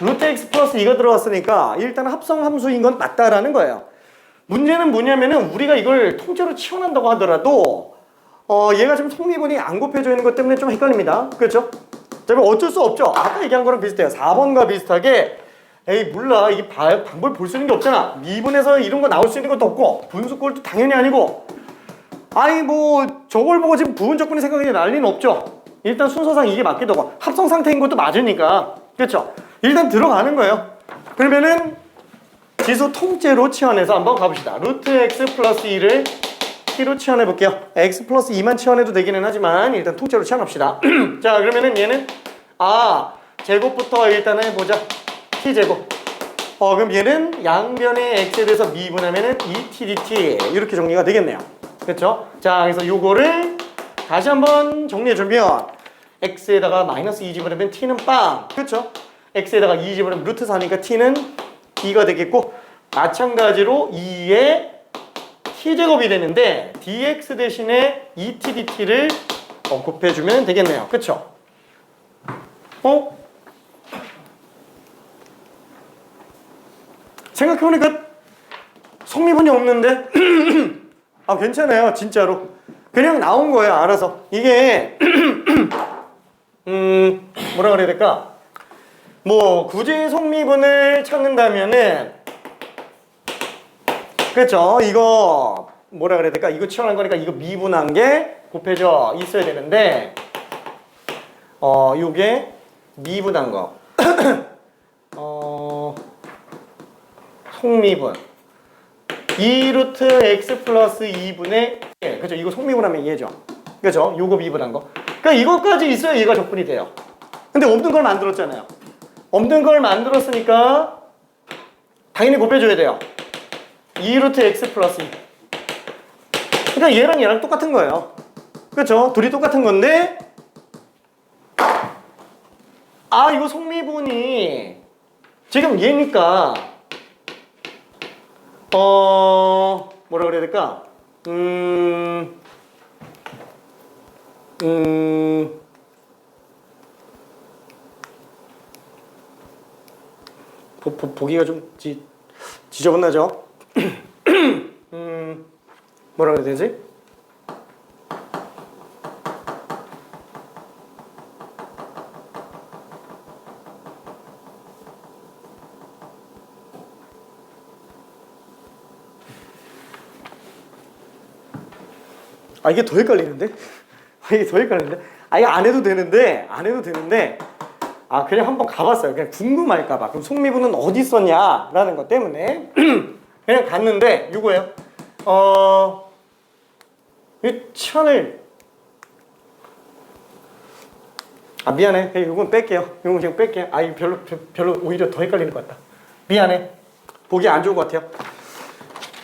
루트 x 플러스 2가 들어갔으니까 일단 합성함수인 건 맞다라는 거예요. 문제는 뭐냐면은 우리가 이걸 통째로 치환한다고 하더라도 얘가 지금 성미분이 안 곱해져 있는 것 때문에 좀 헷갈립니다. 그렇죠? 자, 어쩔 수 없죠. 아까 얘기한 거랑 비슷해요. 4번과 비슷하게 에이 몰라 이게 방법을 볼 수 있는 게 없잖아. 미분에서 이런 거 나올 수 있는 것도 없고 분수꼴도 당연히 아니고 아니 뭐 저걸 보고 지금 부분적분이 생각이 날 리는 없죠. 일단 순서상 이게 맞기도 하고 합성 상태인 것도 맞으니까 그렇죠. 일단 들어가는 거예요. 그러면은 지수 통째로 치환해서 한번 가봅시다. 루트 x 플러스 2를 t로 치환해 볼게요. x 플러스 2만 치환해도 되기는 하지만 일단 통째로 치환합시다. 자, 그러면은 얘는 제곱부터 일단은 해보자. t제곱. 그럼 얘는 양변의 x에 대해서 미분하면은 2t dt 이렇게 정리가 되겠네요. 그렇죠? 자, 그래서 요거를 다시 한번 정리해주면 x에다가 마이너스 2 집어넣으면 t는 빵. 그렇죠? x에다가 2 집어넣으면 루트 4니까 t는 2가 되겠고 마찬가지로 2의 t제곱이 되는데 dx 대신에 2t dt를 곱해주면 되겠네요. 그렇죠? 생각해보니까 성미분이 없는데 괜찮아요. 진짜로 그냥 나온 거예요. 알아서 이게 뭐라 그래야 될까? 뭐 굳이 성미분을 찾는다면은 그렇죠. 이거 뭐라 그래야 될까? 이거 치환한 거니까 이거 미분한 게 곱해져 있어야 되는데 요게 미분한 거 속미분 2루트 x 플러스 2분의 1 그죠? 이거 속미분하면 얘죠. 그죠? 요거 미분한 거. 그러니까 이것까지 있어야 얘가 적분이 돼요. 근데 없는 걸 만들었잖아요. 없는 걸 만들었으니까 당연히 곱해줘야 돼요. 2루트 x 플러스 2. 그러니까 얘랑 똑같은 거예요. 그렇죠? 둘이 똑같은 건데 이거 속미분이 지금 얘니까 뭐라 그래야 될까? 보기가 좀 지저분하죠? 뭐라 그래야 되지? 아 이게 더 헷갈리는데? 이게 더 헷갈리는데? 아 이거 안 해도 되는데 아 그냥 한번 가봤어요. 그냥 궁금할까봐. 그럼 속미분은 어디 있었냐 라는 것 때문에 그냥 갔는데 이거예요. 이 치환을 아 미안해. 이건 뺄게요. 이건 그냥 뺄게요. 아 이거 별로 오히려 더 헷갈리는 것 같다. 미안해. 보기 안 좋은 것 같아요.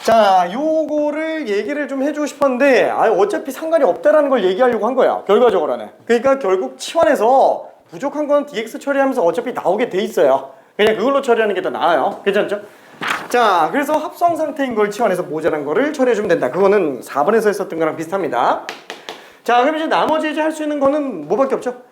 자, 요거를 얘기를 좀 해주고 싶었는데 어차피 상관이 없다라는 걸 얘기하려고 한 거야. 결과적으로는. 그러니까 결국 치환에서 부족한 건 dx 처리하면서 어차피 나오게 돼 있어요. 그냥 그걸로 처리하는 게 더 나아요. 괜찮죠? 자, 그래서 합성 상태인 걸 치환해서 모자란 거를 처리해주면 된다. 그거는 4번에서 했었던 거랑 비슷합니다. 자, 그럼 이제 나머지 이제 할 수 있는 거는 뭐밖에 없죠?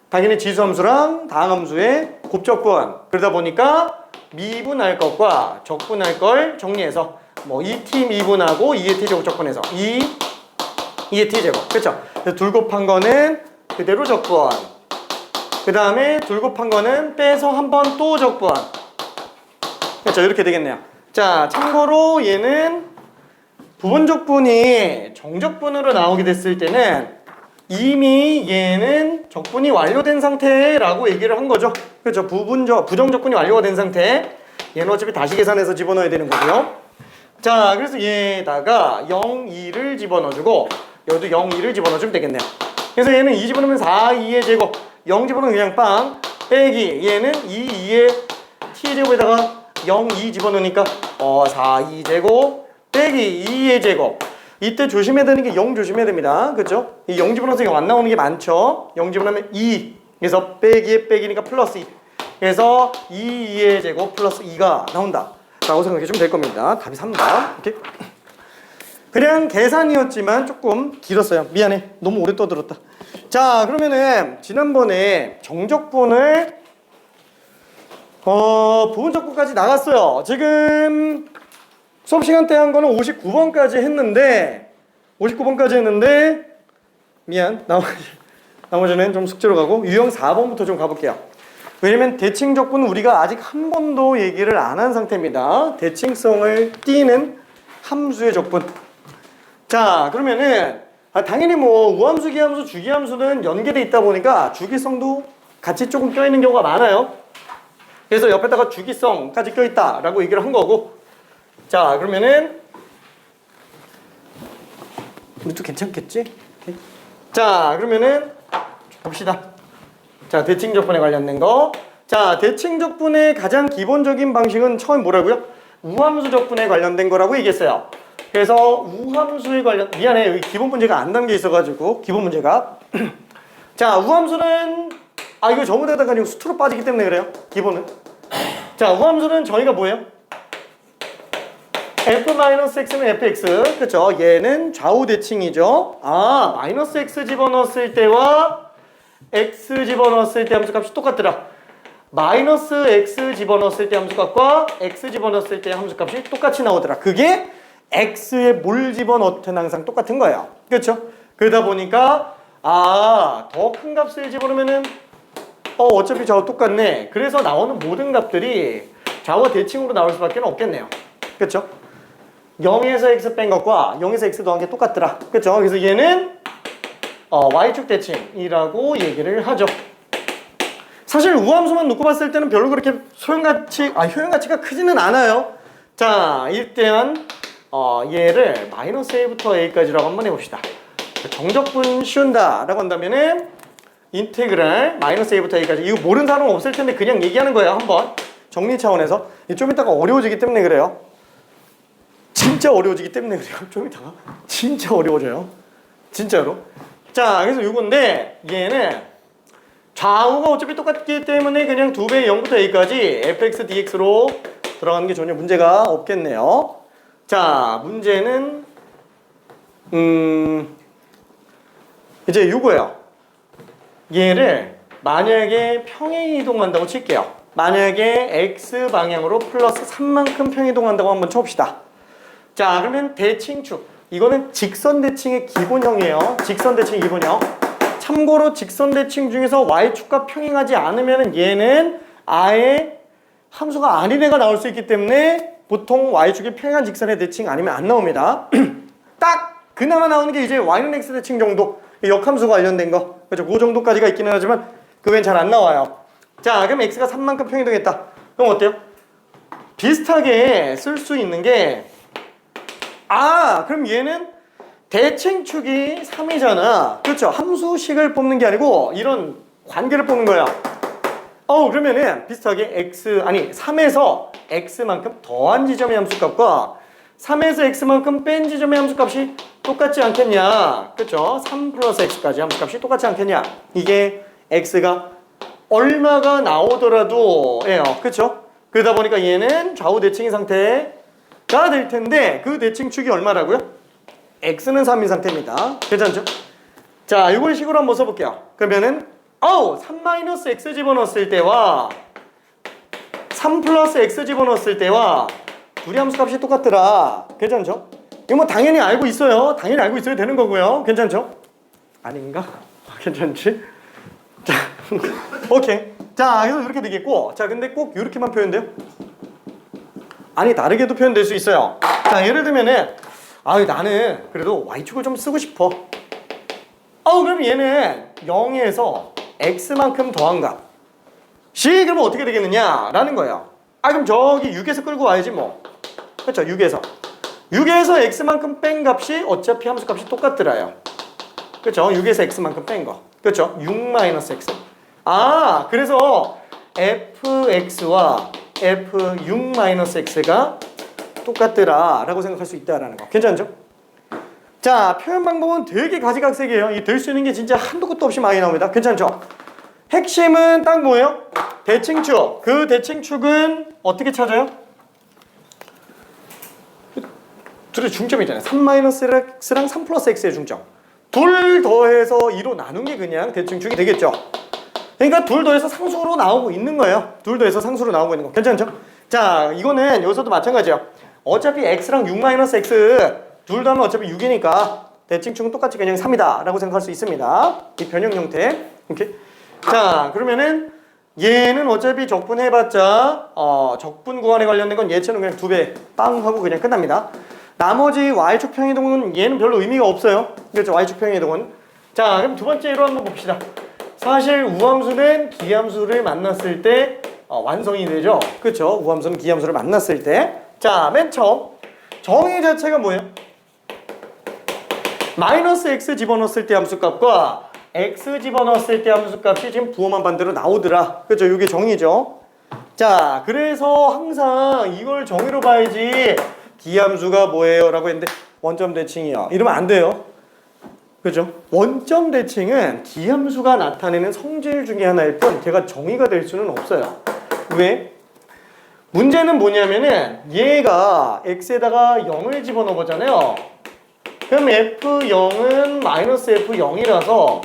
당연히 지수함수랑 다항함수의 곱적분. 그러다 보니까 미분할 것과 적분할 걸 정리해서 뭐 2t 미분하고 2의 t제곱 적분해서 2의 t제곱. 그렇죠? 둘 곱한 거는 그대로 적분. 그 다음에 둘 곱한 거는 빼서 한 번 또 적분. 그렇죠? 이렇게 되겠네요. 자, 참고로 얘는 부분적분이 정적분으로 나오게 됐을 때는 이미 얘는 적분이 완료된 상태라고 얘기를 한 거죠. 그렇죠? 부정적분이 완료가 된 상태. 얘는 어차피 다시 계산해서 집어넣어야 되는 거고요. 자, 그래서 얘에다가 0, 2를 집어넣어주고 여기도 0, 2를 집어넣어주면 되겠네요. 그래서 얘는 2 집어넣으면 4, 2의 제곱 0 집어넣으면 그냥 빵 빼기 얘는 2, 2의 t의 제곱에다가 0, 2 집어넣으니까 4, 2 제곱 빼기 2의 제곱. 이때 조심해야 되는 게 0 조심해야 됩니다. 그렇죠? 이 0 집어넣어서 0 안 나오는 게 많죠. 0 집어넣으면 2 그래서 빼기에 빼기니까 플러스 2 그래서 2의 제곱 플러스 2가 나온다 라고 생각해 주면 될 겁니다. 답이 3번. 이렇게 그냥 계산이었지만 조금 길었어요. 미안해. 너무 오래 떠들었다. 자, 그러면은 지난번에 정적분을 부분적분까지 나갔어요. 지금 수업 시간 때 한 거는 59번까지 했는데 미안. 나머지는 좀 숙제로 가고 유형 4번부터 좀 가볼게요. 왜냐면 대칭적분은 우리가 아직 한 번도 얘기를 안 한 상태입니다. 대칭성을 띠는 함수의 적분. 자, 그러면은 당연히 뭐 우함수, 기함수, 주기함수는 연계돼 있다 보니까 주기성도 같이 조금 껴있는 경우가 많아요. 그래서 옆에다가 주기성까지 껴있다라고 얘기를 한 거고. 자, 그러면은 우리도 괜찮겠지? 자, 그러면은 봅시다. 자, 대칭적분에 관련된 거. 자, 대칭적분의 가장 기본적인 방식은 처음 뭐라고요? 우함수 적분에 관련된 거라고 얘기했어요. 그래서 우함수에 관련 미안해 여기 기본 문제가 안 담겨 있어가지고 기본 문제가 자, 우함수는 이거 전부 다 그냥 수투로 빠지기 때문에 그래요. 기본은. 자, 우함수는 저희가 뭐예요? f-x는 fx. 그쵸? 얘는 좌우 대칭이죠. 마이너스 x 집어넣었을 때와 x 집어넣었을 때 함수값이 똑같더라. 마이너스 x 집어넣었을 때 함수값과 x 집어넣었을 때 함수값이 똑같이 나오더라. 그게 x에 뭘 집어넣든 항상 똑같은 거예요. 그렇죠? 그러다 보니까 더 큰 값을 집어넣으면은 어차피 좌우 똑같네. 그래서 나오는 모든 값들이 좌우가 대칭으로 나올 수밖에 없겠네요. 그렇죠? 0에서 x 뺀 것과 0에서 x 더한 게 똑같더라. 그렇죠? 그래서 얘는 y축 대칭이라고 얘기를 하죠. 사실 우함수만 놓고 봤을 때는 별로 그렇게 효용가치가 크지는 않아요. 자, 일단 얘를 마이너스 a부터 a까지라고 한번 해봅시다. 정적분 쉬운다 라고 한다면은 인테그랄 마이너스 a부터 a까지. 이거 모르는 사람은 없을 텐데 그냥 얘기하는 거예요. 한번 정리 차원에서. 좀 이따가 어려워지기 때문에 그래요. 진짜 어려워지기 때문에 그래요. 좀 이따가 진짜 어려워져요. 진짜로. 자, 그래서 이건데 얘는 좌우가 어차피 똑같기 때문에 그냥 2배의 0부터 a까지 fx dx로 들어가는 게 전혀 문제가 없겠네요. 자, 문제는 이제 이거예요. 얘를 만약에 평행 이동한다고 칠게요. 만약에 x 방향으로 플러스 3만큼 평행 이동한다고 한번 쳐봅시다. 자, 그러면 대칭축. 이거는 직선 대칭의 기본형이에요. 직선 대칭 기본형. 참고로 직선 대칭 중에서 y축과 평행하지 않으면 얘는 아예 함수가 아닌 애가 나올 수 있기 때문에 보통 y축이 평행한 직선의 대칭 아니면 안 나옵니다. 딱 그나마 나오는 게 이제 y는 x 대칭 정도, 역함수 관련된 거. 그렇죠? 그 정도까지가 있기는 하지만 그 외엔 잘 안 나와요. 자, 그럼 x가 3만큼 평이동했다. 그럼 어때요? 비슷하게 쓸 수 있는 게, 그럼 얘는 대칭축이 3이잖아. 그렇죠? 함수식을 뽑는 게 아니고 이런 관계를 뽑는 거야. 그러면은 비슷하게 3에서 x만큼 더한 지점의 함수값과 3에서 x만큼 뺀 지점의 함수값이 똑같지 않겠냐. 그렇죠? 3 플러스 x까지 함수값이 똑같지 않겠냐. 이게 x가 얼마가 나오더라도 예요. 그렇죠? 그러다 보니까 얘는 좌우 대칭인 상태가 될 텐데 그 대칭축이 얼마라고요? x는 3인 상태입니다. 괜찮죠? 자, 이걸 식으로 한번 써볼게요. 그러면은 3-x 집어넣었을 때와 3 플러스 x 집어넣었을 때와 둘이 함수값이 똑같더라. 괜찮죠? 이거 뭐 당연히 알고 있어요. 당연히 알고 있어야 되는 거고요. 괜찮죠? 아닌가? 괜찮지? 자, 오케이. 자, 그래서 이렇게 되겠고, 자, 근데 꼭 이렇게만 표현돼요? 아니, 다르게도 표현될 수 있어요. 자, 예를 들면은 나는 그래도 y축을 좀 쓰고 싶어. 그럼 얘는 0에서 x만큼 더한 값이 그러면 어떻게 되겠느냐 라는 거예요. 그럼 저기 6에서 끌고 와야지 뭐. 그렇죠? 6에서 x만큼 뺀 값이 어차피 함수값이 똑같더라요. 그렇죠? 6에서 x만큼 뺀 거. 그렇죠? 6-x. 그래서 fx와 f6-x가 똑같더라 라고 생각할 수 있다라는 거. 괜찮죠? 자, 표현 방법은 되게 가지각색이에요. 이 될 수 있는 게 진짜 한도 끝도 없이 많이 나옵니다. 괜찮죠? 핵심은 딱 뭐예요? 대칭축. 그 대칭축은 어떻게 찾아요? 둘의 중점이잖아요. 3-x랑 3 플러스 x의 중점. 둘 더해서 2로 나눈 게 그냥 대칭축이 되겠죠. 그러니까 둘 더해서 상수로 나오고 있는 거예요. 둘 더해서 상수로 나오고 있는 거. 괜찮죠? 자, 이거는 여기서도 마찬가지예요. 어차피 x랑 6-x 둘 더하면 어차피 6이니까 대칭축은 똑같이 그냥 3이다 라고 생각할 수 있습니다. 이 변형 형태. 오케이. 자, 그러면은 얘는 어차피 적분해봤자 적분 구간에 관련된 건 얘처럼 그냥 2배 빵 하고 그냥 끝납니다. 나머지 y축 평이동은 얘는 별로 의미가 없어요. 그렇죠? y축 평이동은. 자, 그럼 두 번째로 한번 봅시다. 사실 우함수는 기함수를 만났을 때 완성이 되죠. 그렇죠? 우함수는 기함수를 만났을 때. 자, 맨 처음 정의 자체가 뭐예요? 마이너스 x 집어넣었을 때 함수값과 x 집어넣었을 때 함수값이 지금 부호만 반대로 나오더라. 그렇죠? 이게 정의죠. 자, 그래서 항상 이걸 정의로 봐야지 기함수가 뭐예요? 라고 했는데 원점 대칭이요. 이러면 안 돼요. 그죠? 원점 대칭은 기함수가 나타내는 성질 중에 하나일 뿐 걔가 정의가 될 수는 없어요. 왜? 문제는 뭐냐면은 얘가 x에다가 0을 집어넣어 보잖아요. 그럼 f0은 마이너스 f0이라서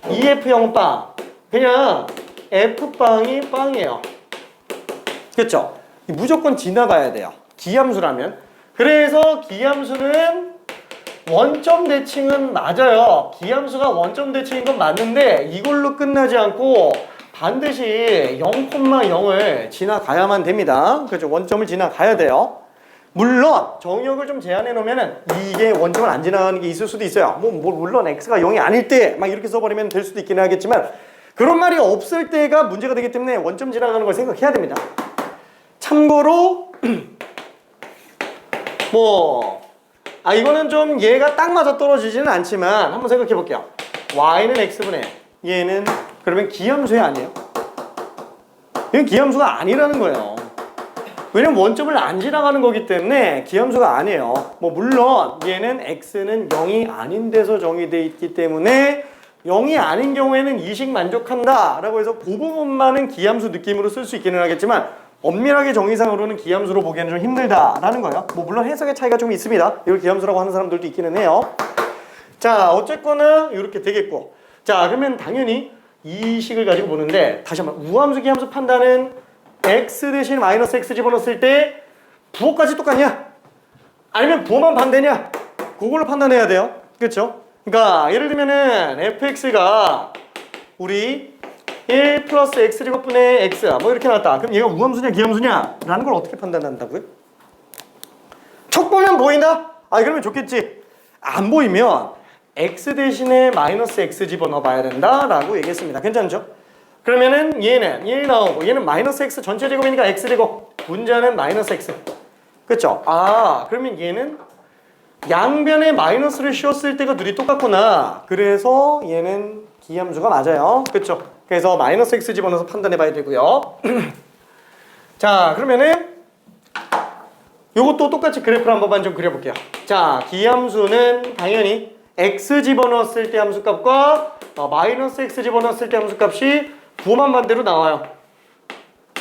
2f0은 빵. 그냥 f빵이 빵이에요. 그렇죠? 무조건 지나가야 돼요. 기함수라면. 그래서 기함수는 원점 대칭은 맞아요. 기함수가 원점 대칭인 건 맞는데 이걸로 끝나지 않고 반드시 0,0을 지나가야만 됩니다. 그렇죠? 원점을 지나가야 돼요. 물론 정의역을 좀 제한해 놓으면은 이게 원점을 안 지나가는 게 있을 수도 있어요. 물론 x가 0이 아닐 때 막 이렇게 써버리면 될 수도 있긴 하겠지만 그런 말이 없을 때가 문제가 되기 때문에 원점 지나가는 걸 생각해야 됩니다. 참고로 이거는 좀 얘가 딱 맞아 떨어지지는 않지만 한번 생각해 볼게요. y는 x분의 얘는 그러면 기함수야 아니에요? 이건 기함수가 아니라는 거예요. 왜냐면 원점을 안 지나가는 거기 때문에 기함수가 아니에요. 물론 얘는 x는 0이 아닌 데서 정의되어 있기 때문에 0이 아닌 경우에는 이식 만족한다 라고 해서 그 부분만은 기함수 느낌으로 쓸 수 있기는 하겠지만 엄밀하게 정의상으로는 기함수로 보기에는 좀 힘들다라는 거예요. 물론 해석의 차이가 좀 있습니다. 이걸 기함수라고 하는 사람들도 있기는 해요. 자, 어쨌거나 이렇게 되겠고. 자, 그러면 당연히 이 식을 가지고 보는데 다시 한번 우함수 기함수 판단은 x 대신 마이너스 x 집어넣었을 때 부호까지 똑같냐? 아니면 부호만 반대냐? 그걸로 판단해야 돼요. 그렇죠? 그러니까 예를 들면은 fx가 우리 1 플러스 x제곱분의 x 이렇게 나왔다. 그럼 얘가 우함수냐 기함수냐? 라는 걸 어떻게 판단한다고요? 척 보면 보인다? 그러면 좋겠지. 안 보이면 x 대신에 마이너스 x 집어넣어 봐야 된다라고 얘기했습니다. 괜찮죠? 그러면은 얘는 1 나오고 얘는 마이너스 x 전체 제곱이니까 x제곱, 분자는 마이너스 x. 그쵸? 아, 그러면 얘는 양변에 마이너스를 씌웠을 때가 둘이 똑같구나. 그래서 얘는 기함수가 맞아요. 그쵸? 그래서 마이너스 x 집어넣어서 판단해 봐야 되고요. 자, 그러면은 요것도 똑같이 그래프를 한 번만 좀 그려볼게요. 자, 기함수는 당연히 x 집어넣었을 때 함수값과 마이너스 x 집어넣었을 때 함수값이 부호만 반대로 나와요.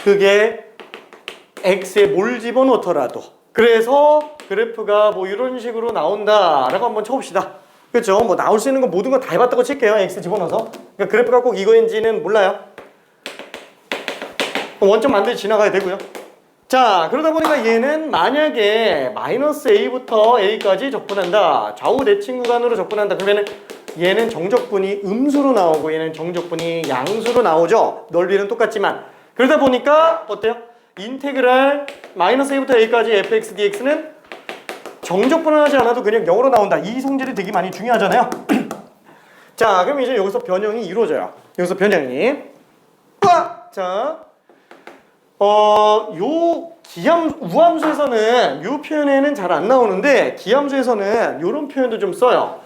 그게 x에 뭘 집어넣더라도. 그래서 그래프가 뭐 이런 식으로 나온다라고 한번 쳐봅시다. 그렇죠? 뭐 나올 수 있는 거 모든 거 다 해봤다고 칠게요. x 집어넣어서. 그러니까 그래프가 꼭 이거인지는 몰라요. 원점 만들지 지나가야 되고요. 자, 그러다 보니까 얘는 만약에 마이너스 a부터 a까지 적분한다. 좌우 대칭 구간으로 적분한다. 그러면은 얘는 정적분이 음수로 나오고 얘는 정적분이 양수로 나오죠. 넓이는 똑같지만. 그러다 보니까 어때요? 인테그랄 마이너스 a부터 a까지 fx dx는 정적분을 하지 않아도 그냥 0으로 나온다. 이 성질이 되게 많이 중요하잖아요. 자, 그럼 이제 여기서 변형이 이루어져요. 여기서 변형이. 자, 요 우함수에서는 요 표현에는 잘 안 나오는데 기함수에서는 요런 표현도 좀 써요.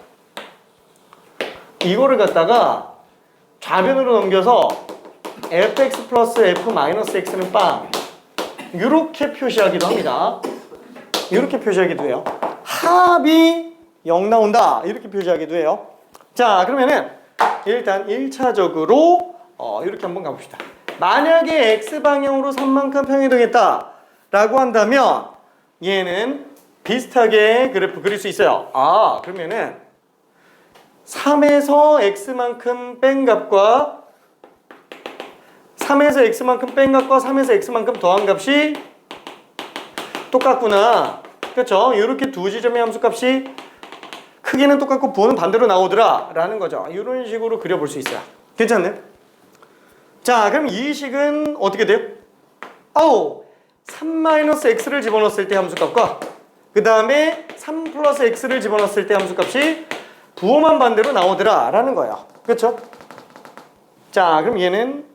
이거를 갖다가 좌변으로 넘겨서 fx 플러스 f 마이너스 x는 빵 이렇게 표시하기도 합니다. 이렇게 표시하기도 해요. 합이 0 나온다 이렇게 표시하기도 해요. 자, 그러면은 일단 1차적으로 이렇게 한번 가봅시다. 만약에 x방향으로 3만큼 평이동했다 라고 한다면 얘는 비슷하게 그래프 그릴 수 있어요. 아, 그러면은 3에서 x만큼 뺀 값과 3에서 x만큼 뺀 값과 3에서 x만큼 더한 값이 똑같구나. 그렇죠? 이렇게 두 지점의 함수값이 크기는 똑같고 부호는 반대로 나오더라 라는 거죠. 이런 식으로 그려볼 수 있어요. 괜찮나요? 자, 그럼 이 식은 어떻게 돼요? 3-x를 집어넣었을 때 함수값과 그 다음에 3 플러스 x를 집어넣었을 때 함수값이 부호만 반대로 나오더라 라는 거예요. 그렇죠? 자, 그럼 얘는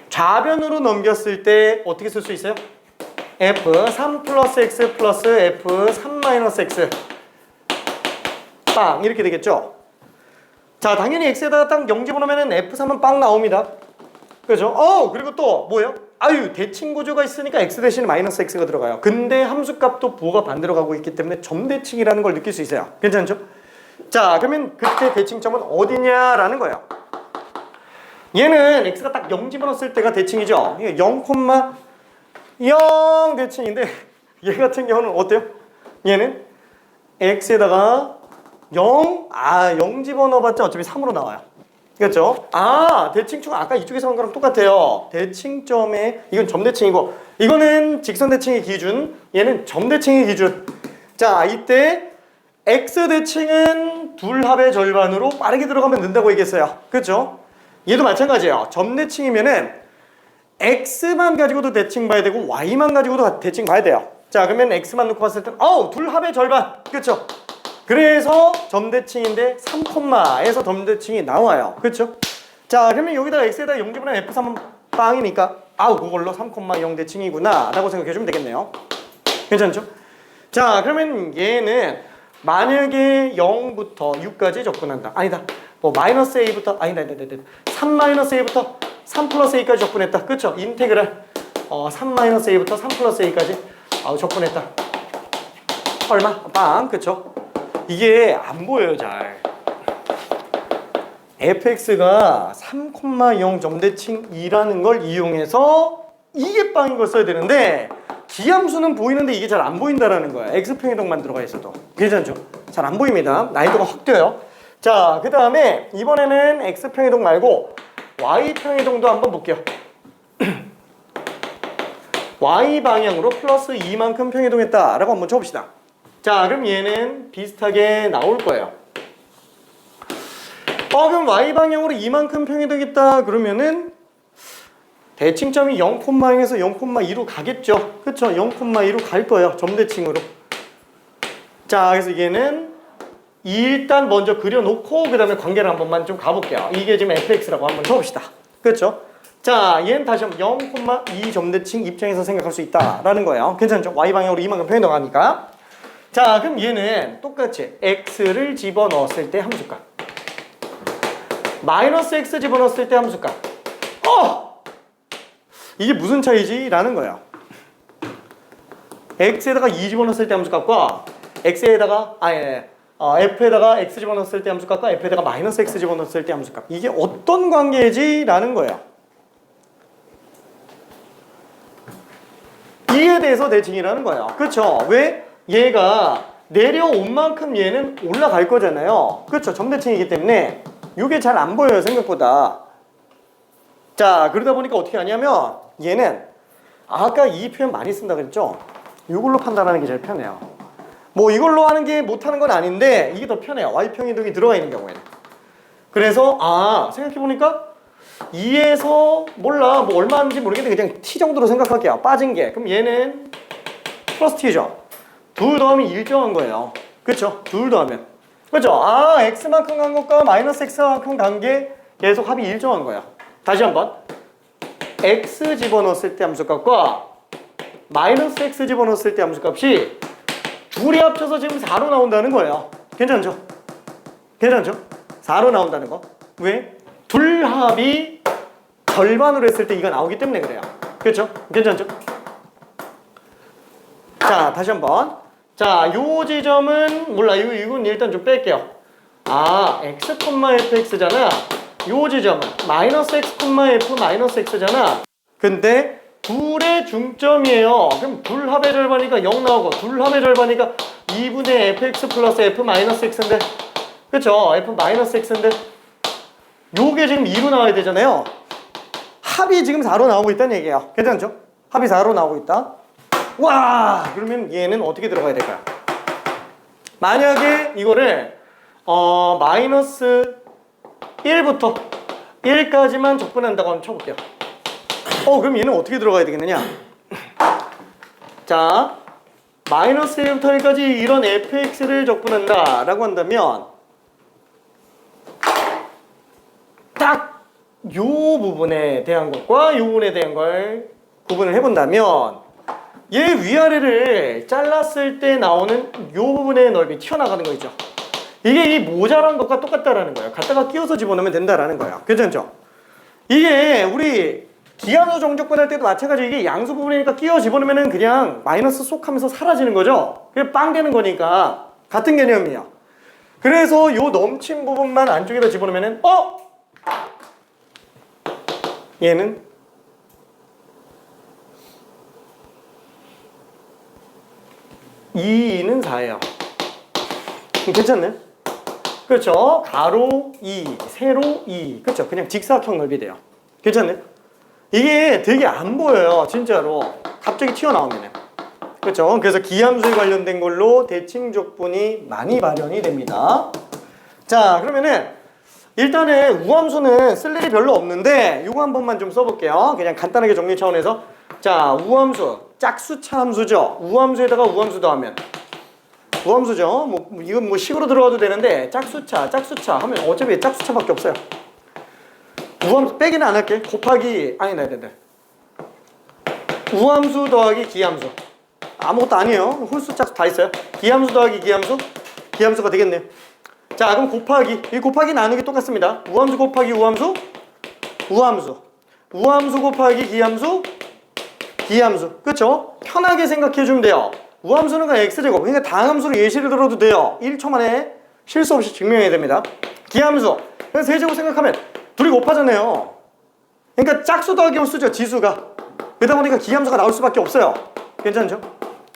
좌변으로 넘겼을 때 어떻게 쓸 수 있어요? f 3 플러스 x 플러스 f 3 마이너스 x 빵 이렇게 되겠죠? 자, 당연히 x에다가 딱 0 집어넣으면 f3은 빵 나옵니다. 그렇죠? 그리고 또 뭐예요? 대칭 구조가 있으니까 x 대신에 마이너스 x가 들어가요. 근데 함수값도 부호가 반대로 가고 있기 때문에 점대칭이라는 걸 느낄 수 있어요. 괜찮죠? 자, 그러면 그때 대칭점은 어디냐라는 거예요. 얘는 x가 딱 0 집어넣었을 때가 대칭이죠. 0,0 대칭인데 얘 같은 경우는 어때요? 얘는 x에다가 0 집어넣어봤자 어차피 3으로 나와요. 그렇죠? 대칭축 아까 이쪽에서 한 거랑 똑같아요. 대칭점에 이건 점대칭이고 이거는 직선대칭의 기준, 얘는 점대칭의 기준. 자, 이때 x대칭은 둘 합의 절반으로 빠르게 들어가면 는다고 얘기했어요. 그렇죠? 얘도 마찬가지예요. 점대칭이면은 x만 가지고도 대칭 봐야 되고 y만 가지고도 대칭 봐야 돼요. 자, 그러면 x만 놓고 봤을 때는 둘 합의 절반. 그렇죠? 그래서 점대칭인데 3콤마에서 점대칭이 나와요. 그렇죠? 자, 그러면 여기다가 x에다 0 집어넣으면 f3은 빵이니까 그걸로 3,0 대칭이구나 라고 생각해주면 되겠네요. 괜찮죠? 자, 그러면 얘는 만약에 0부터 6까지 접근한다. 아니다. 마이너스 a부터 3 마이너스 a부터 3 플러스 a까지 접근했다. 그렇죠? 인테그랄 3 마이너스 a부터 3 플러스 a까지 접근했다. 얼마? 빵. 그렇죠? 이게 안 보여요, 잘. fx가 3,0 점대칭이라는 걸 이용해서 이게 빵인 걸 써야 되는데 기함수는 보이는데 이게 잘 안 보인다라는 거야. x평이동만 들어가 있어도. 괜찮죠? 잘 안 보입니다. 난이도가 확 뛰어요. 자, 그 다음에 이번에는 x평이동 말고 y평이동도 한번 볼게요. y방향으로 플러스 2만큼 평이동했다 라고 한번 쳐봅시다. 자, 그럼 얘는 비슷하게 나올 거예요. 그럼 y방향으로 이만큼 평이동했다 그러면은 대칭점이 0,0에서 0,2로 가겠죠. 그쵸? 0,2로 갈 거예요. 점대칭으로. 자, 그래서 얘는 일단 먼저 그려놓고 그 다음에 관계를 한 번만 좀 가볼게요. 이게 지금 fx라고 한번 쳐봅시다. 그렇죠? 자, 얘는 다시 한번 0,2점대칭 입장에서 생각할 수 있다라는 거예요. 괜찮죠? y방향으로 이만큼 표현 나가니까. 자, 그럼 얘는 똑같이 x를 집어넣었을 때 함수값, 마이너스 x 집어넣었을 때 함수값. 이게 무슨 차이지? 라는 거예요. x에다가 2 집어넣었을 때 함수값과 x에다가 f에다가 x 집어넣었을 때 함수값과 f에다가 마이너스 x 집어넣었을 때 함수값. 이게 어떤 관계지? 라는 거예요. 이에 대해서 대칭이라는 거예요. 그렇죠? 왜? 얘가 내려온 만큼 얘는 올라갈 거잖아요. 그렇죠? 점대칭이기 때문에 이게 잘 안 보여요, 생각보다. 자, 그러다 보니까 어떻게 하냐면 얘는 아까 이 표현 많이 쓴다 그랬죠? 이걸로 판단하는 게 제일 편해요. 뭐 이걸로 하는 게 못하는 건 아닌데 이게 더 편해요. y평 이동이 들어가 있는 경우에는. 그래서 생각해보니까 2에서 몰라 뭐 얼마인지 모르겠는데 그냥 t 정도로 생각할게요. 빠진 게. 그럼 얘는 플러스 t죠. 둘 더하면 일정한 거예요. 그렇죠? 둘 더하면. 그렇죠? x만큼 간 것과 마이너스 x만큼 간 게 계속 합이 일정한 거예요. 다시 한번. x 집어넣었을 때 함수값과 마이너스 x 집어넣었을 때 함수값이 둘이 합쳐서 지금 4로 나온다는 거예요. 괜찮죠? 괜찮죠? 4로 나온다는 거. 왜? 둘 합이 절반으로 했을 때 이거 나오기 때문에 그래요. 그렇죠? 괜찮죠? 자, 다시 한번. 자, 요 지점은 몰라. 이건 일단 좀 뺄게요. x, fx잖아. 요 지점은 마이너스 x, f 마이너스 x잖아. 근데 둘의 중점이에요. 그럼 둘 합의 절반이니까 0 나오고 둘 합의 절반이니까 2분의 fx 플러스 f 마이너스 x인데, 그쵸? f 마이너스 x인데 요게 지금 2로 나와야 되잖아요. 합이 지금 4로 나오고 있다는 얘기예요. 괜찮죠? 합이 4로 나오고 있다. 와! 그러면 얘는 어떻게 들어가야 될까요? 만약에 이거를 마이너스 1부터 1까지만 적분한다고 한번 쳐볼게요. 그럼 얘는 어떻게 들어가야 되겠느냐? 자, 마이너스 1부터 1까지 이런 fx를 적분한다 라고 한다면 딱 요 부분에 대한 것과 요 부분에 대한 걸 구분을 해본다면 얘 위아래를 잘랐을 때 나오는 요 부분의 넓이 튀어나가는 거 있죠? 이게 이 모자란 것과 똑같다라는 거예요. 갖다가 끼워서 집어넣으면 된다라는 거예요. 괜찮죠? 이게 우리 기하수 정적분 할 때도 마찬가지로 이게 양수 부분이니까 끼워 집어넣으면 그냥 마이너스 쏙 하면서 사라지는 거죠? 그냥 빵 되는 거니까 같은 개념이에요. 그래서 요 넘친 부분만 안쪽에다 집어넣으면 얘는 는 4예요. 괜찮네? 그렇죠? 가로 2, 세로 2. 그렇죠? 그냥 직사각형 넓이 돼요. 괜찮네? 이게 되게 안 보여요. 진짜로. 갑자기 튀어나오면. 그렇죠? 그래서 기함수에 관련된 걸로 대칭적분이 많이 발현이 됩니다. 자, 그러면은 일단은 우함수는 쓸 일이 별로 없는데 이거 한 번만 좀 써볼게요. 그냥 간단하게 정리 차원에서. 자, 우함수 짝수차 함수죠. 우함수에다가 우함수 더하면 우함수죠. 이건 식으로 들어가도 되는데 짝수차 하면 어차피 짝수차밖에 없어요. 우함수 빼기는 안 할게. 곱하기 네. 우함수 더하기 기함수. 아무것도 아니에요. 홀수 짝수 다 있어요. 기함수 더하기 기함수가 되겠네요. 자, 그럼 곱하기. 이 곱하기 나누기 똑같습니다. 우함수 곱하기 우함수 곱하기 기함수. 그쵸? 편하게 생각해주면 돼요. 우함수는 그냥 x제곱. 그러니까 다함수로 예시를 들어도 돼요. 1초 만에 실수 없이 증명해야 됩니다. 기함수. 그래서 세제곱 생각하면 둘이 곱하잖아요. 그러니까 짝수 더하기 홀수죠, 지수가. 그러다 보니까 기함수가 나올 수밖에 없어요. 괜찮죠?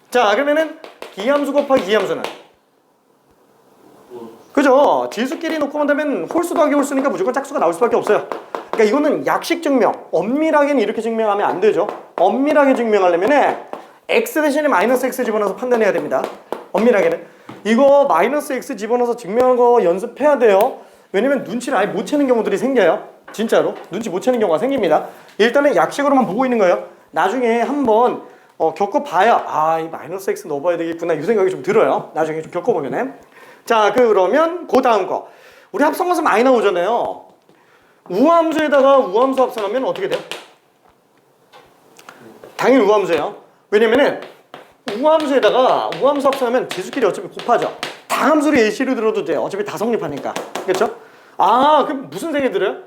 자, 그러면은 기함수 곱하기 기함수는 그죠? 지수끼리 놓고 본다면 홀수 더하기 홀수니까 무조건 짝수가 나올 수밖에 없어요. 그러니까 이거는 약식 증명. 엄밀하게는 이렇게 증명하면 안 되죠. 엄밀하게 증명하려면 x 대신에 마이너스 x 집어넣어서 판단해야 됩니다. 엄밀하게는. 이거 마이너스 x 집어넣어서 증명하는 거 연습해야 돼요. 왜냐면 눈치를 아예 못 채는 경우들이 생겨요. 진짜로. 눈치 못 채는 경우가 생깁니다. 일단은 약식으로만 보고 있는 거예요. 나중에 한번 겪어봐야 이 마이너스 x 넣어봐야 되겠구나 이 생각이 좀 들어요. 나중에 좀 겪어보면은. 자, 그러면 그 다음 거. 우리 합성함수 많이 나오잖아요. 우함수에다가 우함수 합성하면 어떻게 돼요? 당연히 우함수예요. 왜냐면은 우함수에다가 우함수 합성하면 지수끼리 어차피 곱하죠. 다함수를 예시로 들어도 돼요. 어차피 다 성립하니까. 그렇죠? 아, 그럼 무슨 생각이 들어요?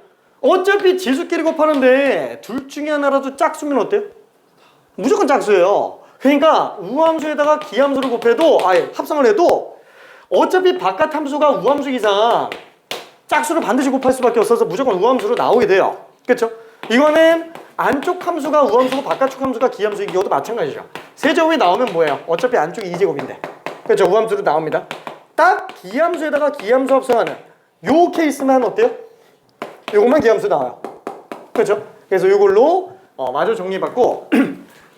어차피 지수끼리 곱하는데 둘 중에 하나라도 짝수면 어때요? 무조건 짝수예요. 그러니까 우함수에다가 기함수를 곱해도 합성을 해도 어차피 바깥 함수가 우함수 이상 짝수를 반드시 곱할 수밖에 없어서 무조건 우함수로 나오게 돼요. 그렇죠? 이거는 안쪽 함수가 우함수고 바깥쪽 함수가 기함수인 경우도 마찬가지죠. 세제곱이 나오면 뭐예요? 어차피 안쪽이 2제곱인데. 그렇죠? 우함수로 나옵니다. 딱 기함수에다가 기함수 합성하는 요 케이스만 어때요? 요것만 기함수 나와요. 그렇죠? 그래서 요걸로 마저 정리해봤고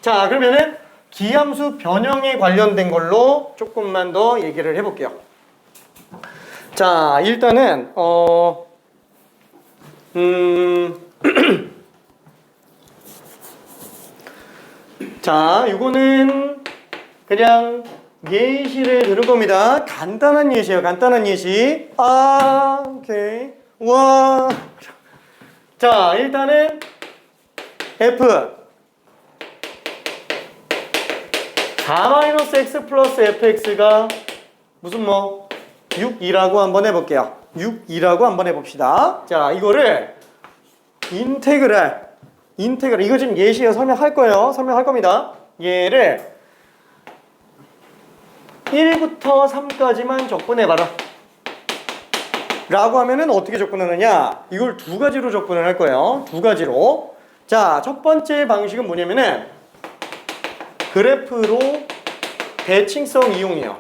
자, 그러면은 기함수 변형에 관련된 걸로 조금만 더 얘기를 해볼게요. 자, 일단은 자, 이거는 그냥 예시를 들은 겁니다. 간단한 예시예요. 간단한 예시. 오케이. 와. 자, 일단은 F 4-x 플러스 fx가 무슨 6이라고 한번 해볼게요. 6이라고 한번 해봅시다. 자, 이거를 인테그랄 이거 지금 예시에 설명할 거예요. 설명할 겁니다. 얘를 1부터 3까지만 적분해봐라 라고 하면은 어떻게 적분하느냐, 이걸 두 가지로 적분을 할 거예요. 두 가지로. 자, 첫 번째 방식은 뭐냐면은 그래프로 대칭성 이용이에요.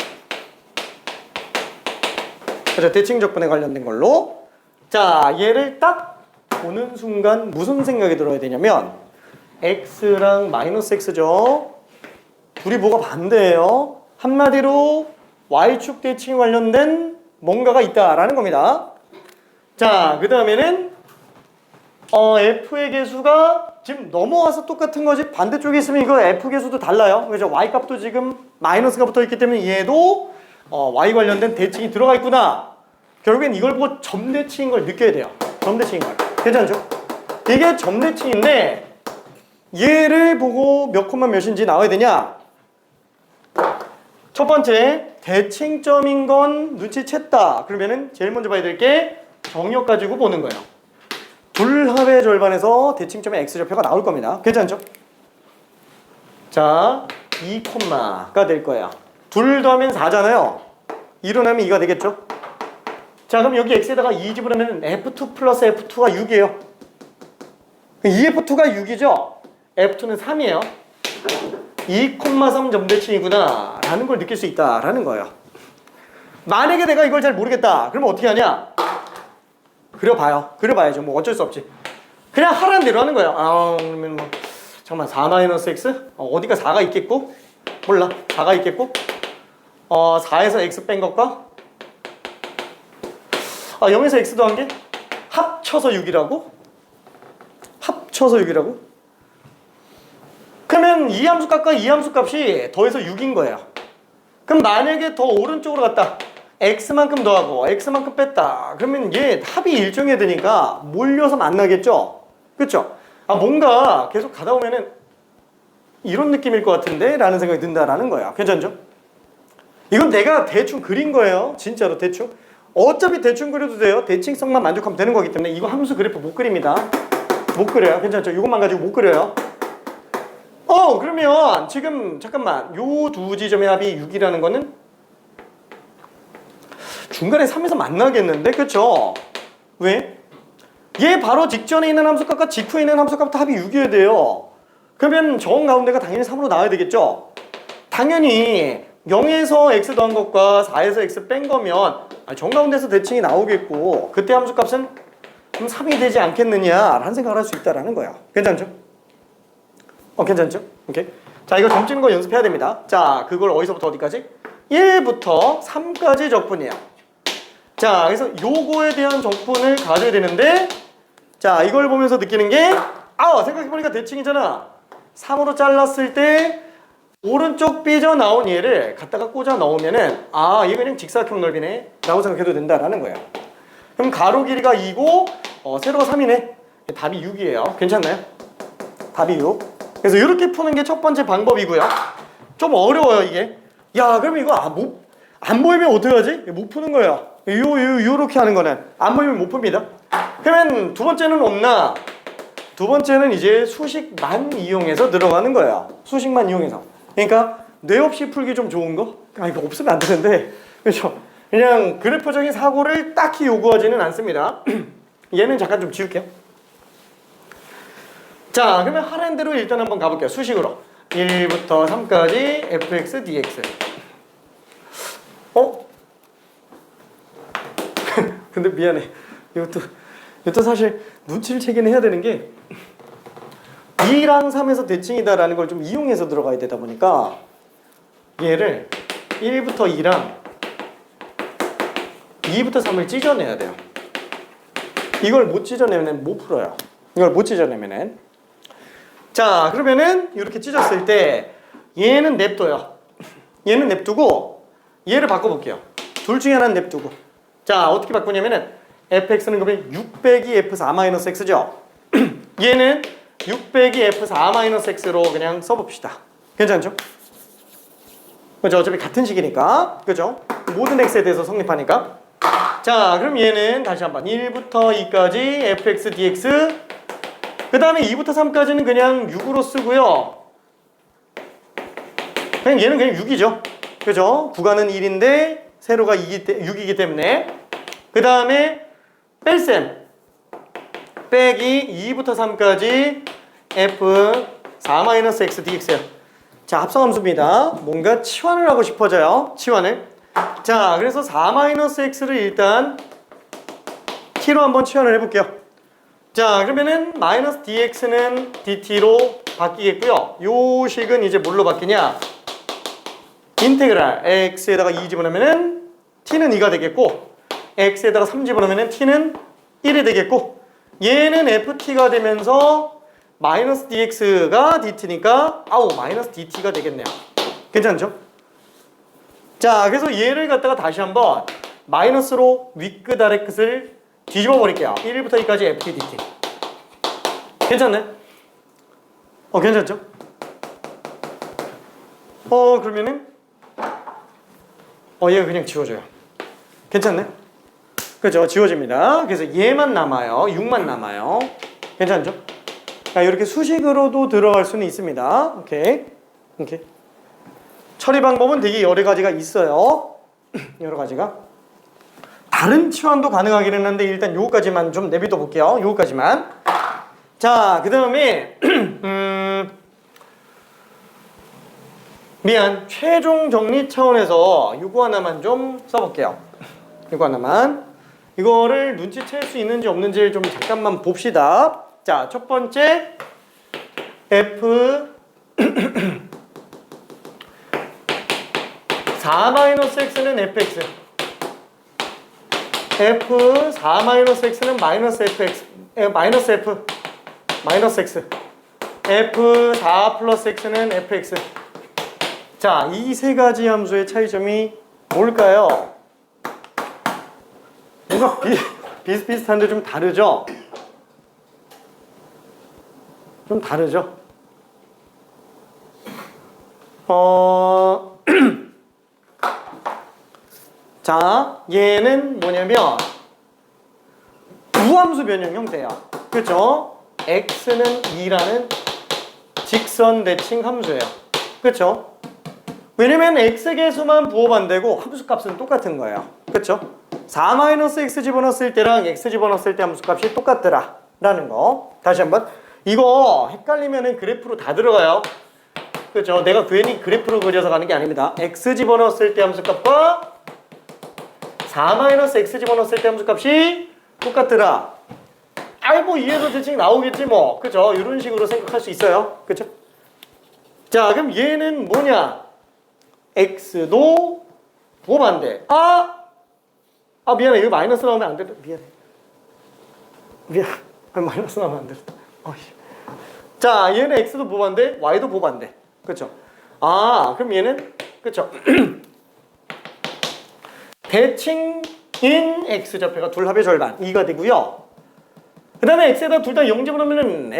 그래서 대칭 적분에 관련된 걸로. 자, 얘를 딱 보는 순간 무슨 생각이 들어야 되냐면 x랑 마이너스 x죠. 둘이 뭐가 반대예요. 한마디로 y축 대칭 관련된 뭔가가 있다라는 겁니다. 자, 그 다음에는 f의 개수가 지금 넘어와서 똑같은 거지 반대쪽에 있으면 이거 f 개수도 달라요. 그죠? y 값도 지금 마이너스가 붙어있기 때문에 얘도 y 관련된 대칭이 들어가 있구나. 결국엔 이걸 보고 점대칭인 걸 느껴야 돼요. 점대칭인 걸. 괜찮죠? 이게 점대칭인데 얘를 보고 몇 콤마 몇인지 나와야 되냐? 첫 번째, 대칭점인 건 눈치챘다. 그러면은 제일 먼저 봐야 될 게 정역 가지고 보는 거예요. 둘합의 절반에서 대칭점의 x좌표가 나올 겁니다. 괜찮죠? 자, 2콤마가 될 거예요. 둘 더하면 4잖아요. 2로 나면 2가 되겠죠? 자, 그럼 여기 x에다가 2 집으려면 f2 플러스 f2가 6이에요. 2f2가 6이죠? f2는 3이에요. 2,3 점대칭이구나 라는 걸 느낄 수 있다라는 거예요. 만약에 내가 이걸 잘 모르겠다 그러면 어떻게 하냐? 그려봐야죠. 뭐 어쩔 수 없지. 그냥 하라는 대로 하는 거예요. 그러면 뭐 잠깐만 4-x? 어디가 4가 있겠고? 몰라. 4가 있겠고? 4에서 x 뺀 것과 0에서 x 더한 게 합쳐서 6이라고? 합쳐서 6이라고? 그러면 이 함수 값과 이 함수 값이 더해서 6인 거예요. 그럼 만약에 더 오른쪽으로 갔다. x만큼 더하고 x만큼 뺐다. 그러면 얘 합이 일정해야 되니까 몰려서 만나겠죠? 그쵸? 뭔가 계속 가다 보면은 이런 느낌일 것 같은데? 라는 생각이 든다라는 거야. 괜찮죠? 이건 내가 대충 그린 거예요. 진짜로 대충. 어차피 대충 그려도 돼요. 대칭성만 만족하면 되는 거기 때문에 이거 함수 그래프 못 그립니다. 못 그려요. 괜찮죠? 이것만 가지고 못 그려요. 그러면 지금 잠깐만 요 두 지점의 합이 6이라는 거는 중간에 3에서 만나겠는데? 그쵸? 왜? 얘 바로 직전에 있는 함수값과 직후에 있는 함수값도 합이 6이어야 돼요. 그러면 정 가운데가 당연히 3으로 나와야 되겠죠? 당연히 0에서 x 더한 것과 4에서 x 뺀 거면 정 가운데서 대칭이 나오겠고 그때 함수값은 그럼 3이 되지 않겠느냐라는 생각을 할 수 있다는 거예요. 괜찮죠? 괜찮죠? 오케이. 자, 이거 점 찍는 거 연습해야 됩니다. 자, 그걸 어디서부터 어디까지? 1부터 3까지 적분이에요. 자, 그래서 요거에 대한 적분을 가져야 되는데 자, 이걸 보면서 느끼는 게 생각해보니까 대칭이잖아. 3으로 잘랐을 때 오른쪽 삐져나온 얘를 갖다가 꽂아 넣으면은 아, 얘 그냥 직사각형 넓이네 라고 생각해도 된다라는 거예요. 그럼 가로 길이가 2고 세로가 3이네. 답이 6이에요. 괜찮나요? 답이 6. 그래서 이렇게 푸는 게 첫 번째 방법이고요. 좀 어려워요 이게. 야, 그럼 이거 안 보이면 어떡하지? 못 푸는 거예요. 요렇게 하는 거는 안 보이면 못 풉니다. 그러면 두 번째는 없나? 두 번째는 이제 수식만 이용해서 들어가는 거예요. 수식만 이용해서. 그러니까 뇌 없이 풀기 좀 좋은 거? 아, 이거 없으면 안 되는데. 그렇죠? 그냥 그래프적인 사고를 딱히 요구하지는 않습니다. 얘는 잠깐 좀 지울게요. 자, 그러면 하라는 대로 일단 한번 가볼게요. 수식으로 1부터 3까지 fx, dx. 근데 미안해. 이것도 사실 눈치를 채긴 해야 되는 게 2랑 3에서 대칭이다라는 걸 좀 이용해서 들어가야 되다 보니까 얘를 1부터 2랑 2부터 3을 찢어내야 돼요. 이걸 못 찢어내면 못 풀어요. 이걸 못 찢어내면은. 자, 그러면은 이렇게 찢었을 때 얘는 냅둬요. 얘는 냅두고 얘를 바꿔볼게요. 둘 중에 하나는 냅두고. 자, 어떻게 바꾸냐면은 fx는 그러면 6 빼기 f4-x죠. 얘는 6 빼기 f4-x로 그냥 써봅시다. 괜찮죠? 그죠? 어차피 같은 식이니까. 그죠? 모든 x에 대해서 성립하니까. 자, 그럼 얘는 다시 한번 1부터 2까지 fx dx. 그 다음에 2부터 3까지는 그냥 6으로 쓰고요. 그냥 얘는 그냥 6이죠. 그죠? 구간은 1인데 세로가 6이기 때문에. 그 다음에 뺄셈 빼기 2부터 3까지 f4-x dx요. 자, 합성함수입니다. 뭔가 치환을 하고 싶어져요. 치환을. 자, 그래서 4-x를 일단 t로 한번 치환을 해볼게요. 자, 그러면은 마이너스 dx는 dt로 바뀌겠고요. 요 식은 이제 뭘로 바뀌냐? 인테그랄 x에다가 2 집어넣으면은 t는 2가 되겠고, x에다가 3 집어넣으면은 t는 1이 되겠고, 얘는 ft가 되면서 마이너스 dx가 dt니까 마이너스 dt가 되겠네요. 괜찮죠? 자, 그래서 얘를 갖다가 다시 한번 마이너스로 윗끝 아래 끝을 뒤집어 버릴게요. 1부터 2까지 ft dt. 괜찮네? 괜찮죠? 그러면은 얘가 그냥 지워져요. 괜찮네? 그죠? 지워집니다. 그래서 얘만 남아요. 6만 남아요. 괜찮죠? 자, 이렇게 수식으로도 들어갈 수는 있습니다. 오케이. 처리 방법은 되게 여러 가지가 있어요. 여러 가지가. 다른 치환도 가능하기는 한데 일단 요거까지만 좀 내비둬 볼게요. 요거까지만. 자, 그 다음에 최종 정리 차원에서 요거 하나만 좀 써볼게요. 요거 하나만. 이거를 눈치챌 수 있는지 없는지 좀 잠깐만 봅시다. 자, 첫 번째 f 4-x는 fx, f 4-x는 마이너스 fx, 마이너스 f, 마이너스 x, f 4 플러스 x는 fx. 자, 이 세 가지 함수의 차이점이 뭘까요? 뭔가 비슷비슷한데 좀 다르죠? 좀 다르죠? 자, 얘는 뭐냐면 우함수 변형 형태야. 그렇죠? x는 2라는 직선 대칭 함수예요. 그렇죠? 왜냐면 x계수만 부호 반대고 함수 값은 똑같은 거예요. 그렇죠? 4-x 집어넣었을 때랑 x 집어넣었을 때 함수 값이 똑같더라 라는 거. 다시 한번. 이거 헷갈리면은 그래프로 다 들어가요. 그렇죠? 내가 괜히 그래프로 그려서 가는 게 아닙니다. x 집어넣었을 때 함수 값과 4-x 집어넣었을 때 함수 값이 똑같더라. 아이고, 이에서 대칭 나오겠지 뭐. 그죠? 이런 식으로 생각할 수 있어요. 그죠? 자, 그럼 얘는 뭐냐? x도 부호반대. 미안해. 이거 마이너스 나오면 안 되다. 미안. 마이너스 나오면 안 되다. 자, 얘는 x도 부호반대, y도 부호반대. 그렇죠? 아, 그럼 얘는 그쵸? 대칭인 x좌표가 둘 합의 절반 2가 되고요. 그 다음에 x에다 둘 다 0 집어넣으면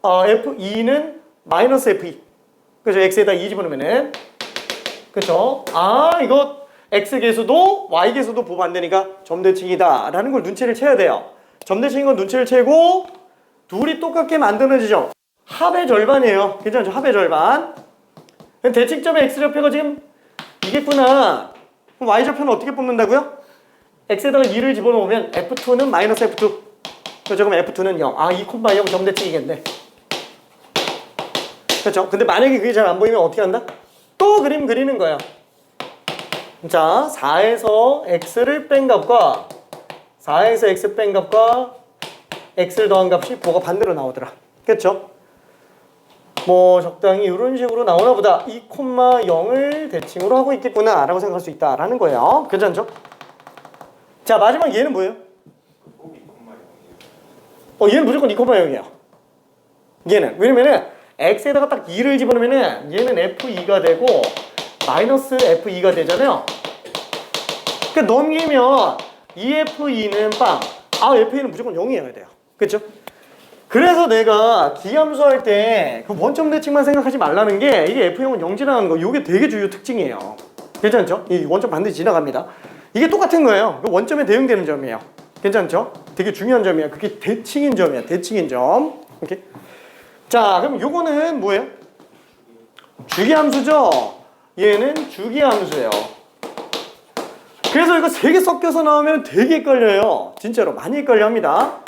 f2는 마이너스 f2. 그죠? x에다 2 집어넣으면은 그죠? 아, 이거 x계수도 y계수도 부호 안 되니까 점대칭이다 라는 걸 눈치를 채야 돼요. 점대칭인 건 눈치를 채고 둘이 똑같게 만들어지죠. 합의 절반이에요. 괜찮죠? 합의 절반. 대칭점의 x좌표가 지금 이겠구나. 그럼 y좌표는 어떻게 뽑는다고요? x에다가 2를 집어넣으면 f2는 마이너스 f2. 그렇죠? 그럼 f2는 0. 아, 2,0 점대칭이겠네. 그렇죠? 근데 만약에 그게 잘 안 보이면 어떻게 한다? 또 그림 그리는 거야. 자, 4에서 x를 뺀 값과 4에서 x 뺀 값과 x를 더한 값이 부호가 반대로 나오더라. 그렇죠? 뭐 적당히 이런 식으로 나오나 보다. 2,0을 대칭으로 하고 있겠구나 라고 생각할 수 있다라는 거예요. 괜찮죠? 자, 마지막 얘는 뭐예요? 얘는 무조건 2,0이에요. 얘는 왜냐면은 x에다가 딱 2를 집어넣으면은 얘는 f2가 되고 마이너스 f2가 되잖아요. 그러니까 넘기면 2f2는 빵. 아, f2는 무조건 0이어야 돼요. 그렇죠? 그래서 내가 기함수 할 때 그 원점 대칭만 생각하지 말라는 게 이게 F형은 0 지나가는 거 이게 되게 주요 특징이에요. 괜찮죠? 이 원점 반드시 지나갑니다. 이게 똑같은 거예요. 원점에 대응되는 점이에요. 괜찮죠? 되게 중요한 점이에요. 그게 대칭인 점이에요. 대칭인 점. 오케이. 자, 그럼 요거는 뭐예요? 주기함수죠? 얘는 주기함수예요. 그래서 이거 3개 섞여서 나오면 되게 헷갈려요. 진짜로 많이 헷갈려 합니다.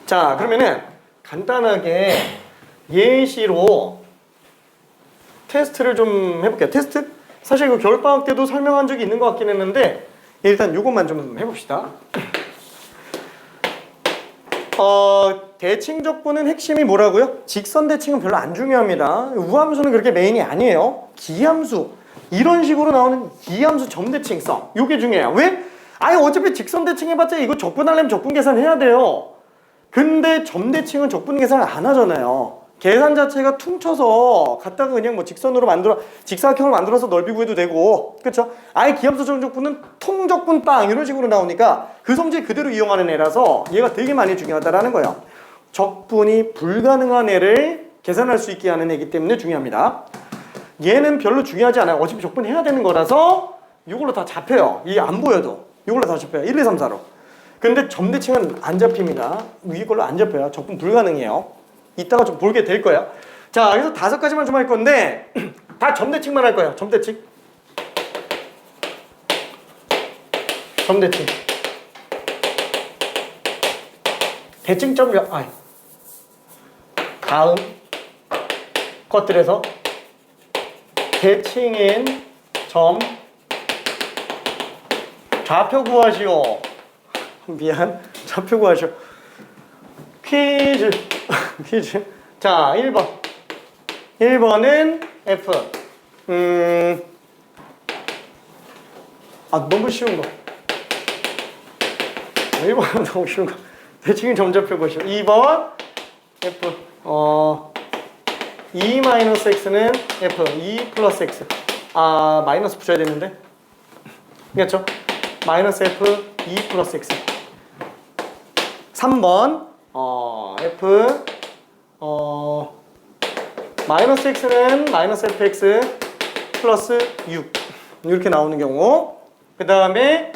자, 그러면은 간단하게 예시로 테스트를 좀 해볼게요. 테스트? 사실 이거 겨울방학 때도 설명한 적이 있는 것 같긴 했는데 일단 이것만 좀 해봅시다. 대칭적분은 핵심이 뭐라고요? 직선 대칭은 별로 안 중요합니다. 우함수는 그렇게 메인이 아니에요. 기함수 이런 식으로 나오는 기함수 점대칭성 이게 중요해요. 왜? 아니 어차피 직선 대칭 해봤자 이거 적분하려면 적분 계산해야 돼요. 근데 점대칭은 적분 계산을 안 하잖아요. 계산 자체가 퉁쳐서 갖다가 그냥 뭐 직선으로 직사각형을 만들어서 넓이 구해도 되고, 그쵸? 아예 기함수 점적분은 통적분 빵 이런 식으로 나오니까 그 성질 그대로 이용하는 애라서 얘가 되게 많이 중요하다라는 거예요. 적분이 불가능한 애를 계산할 수 있게 하는 애기 때문에 중요합니다. 얘는 별로 중요하지 않아요. 어차피 적분해야 되는 거라서 이걸로 다 잡혀요. 이게 안 보여도 이걸로 다 잡혀요. 1, 2, 3, 4로. 근데 점대칭은 안 잡힙니다. 위에 걸로 안 잡혀요. 적분 불가능해요. 이따가 좀 보게 될 거예요. 자, 그래서 5가지만 좀 할 건데 다 점대칭만 할 거예요. 점대칭. 점대칭. 대칭점 다음 것들에서 대칭인 점 좌표 구하시오. 미안. 좌표 구하시오. 퀴즈. 퀴즈. 자, 1번. 1번은 F. 너무 쉬운 거. 1번은 너무 쉬운 거. 대칭인 점좌표 보시오. 2번 F. 2-x는 F. 2 플러스 x. 마이너스 붙여야 되는데. 그렇죠? 마이너스 F 2 플러스 x. 3번 F 마이너스 x는 마이너스 fx 플러스 6 이렇게 나오는 경우. 그 다음에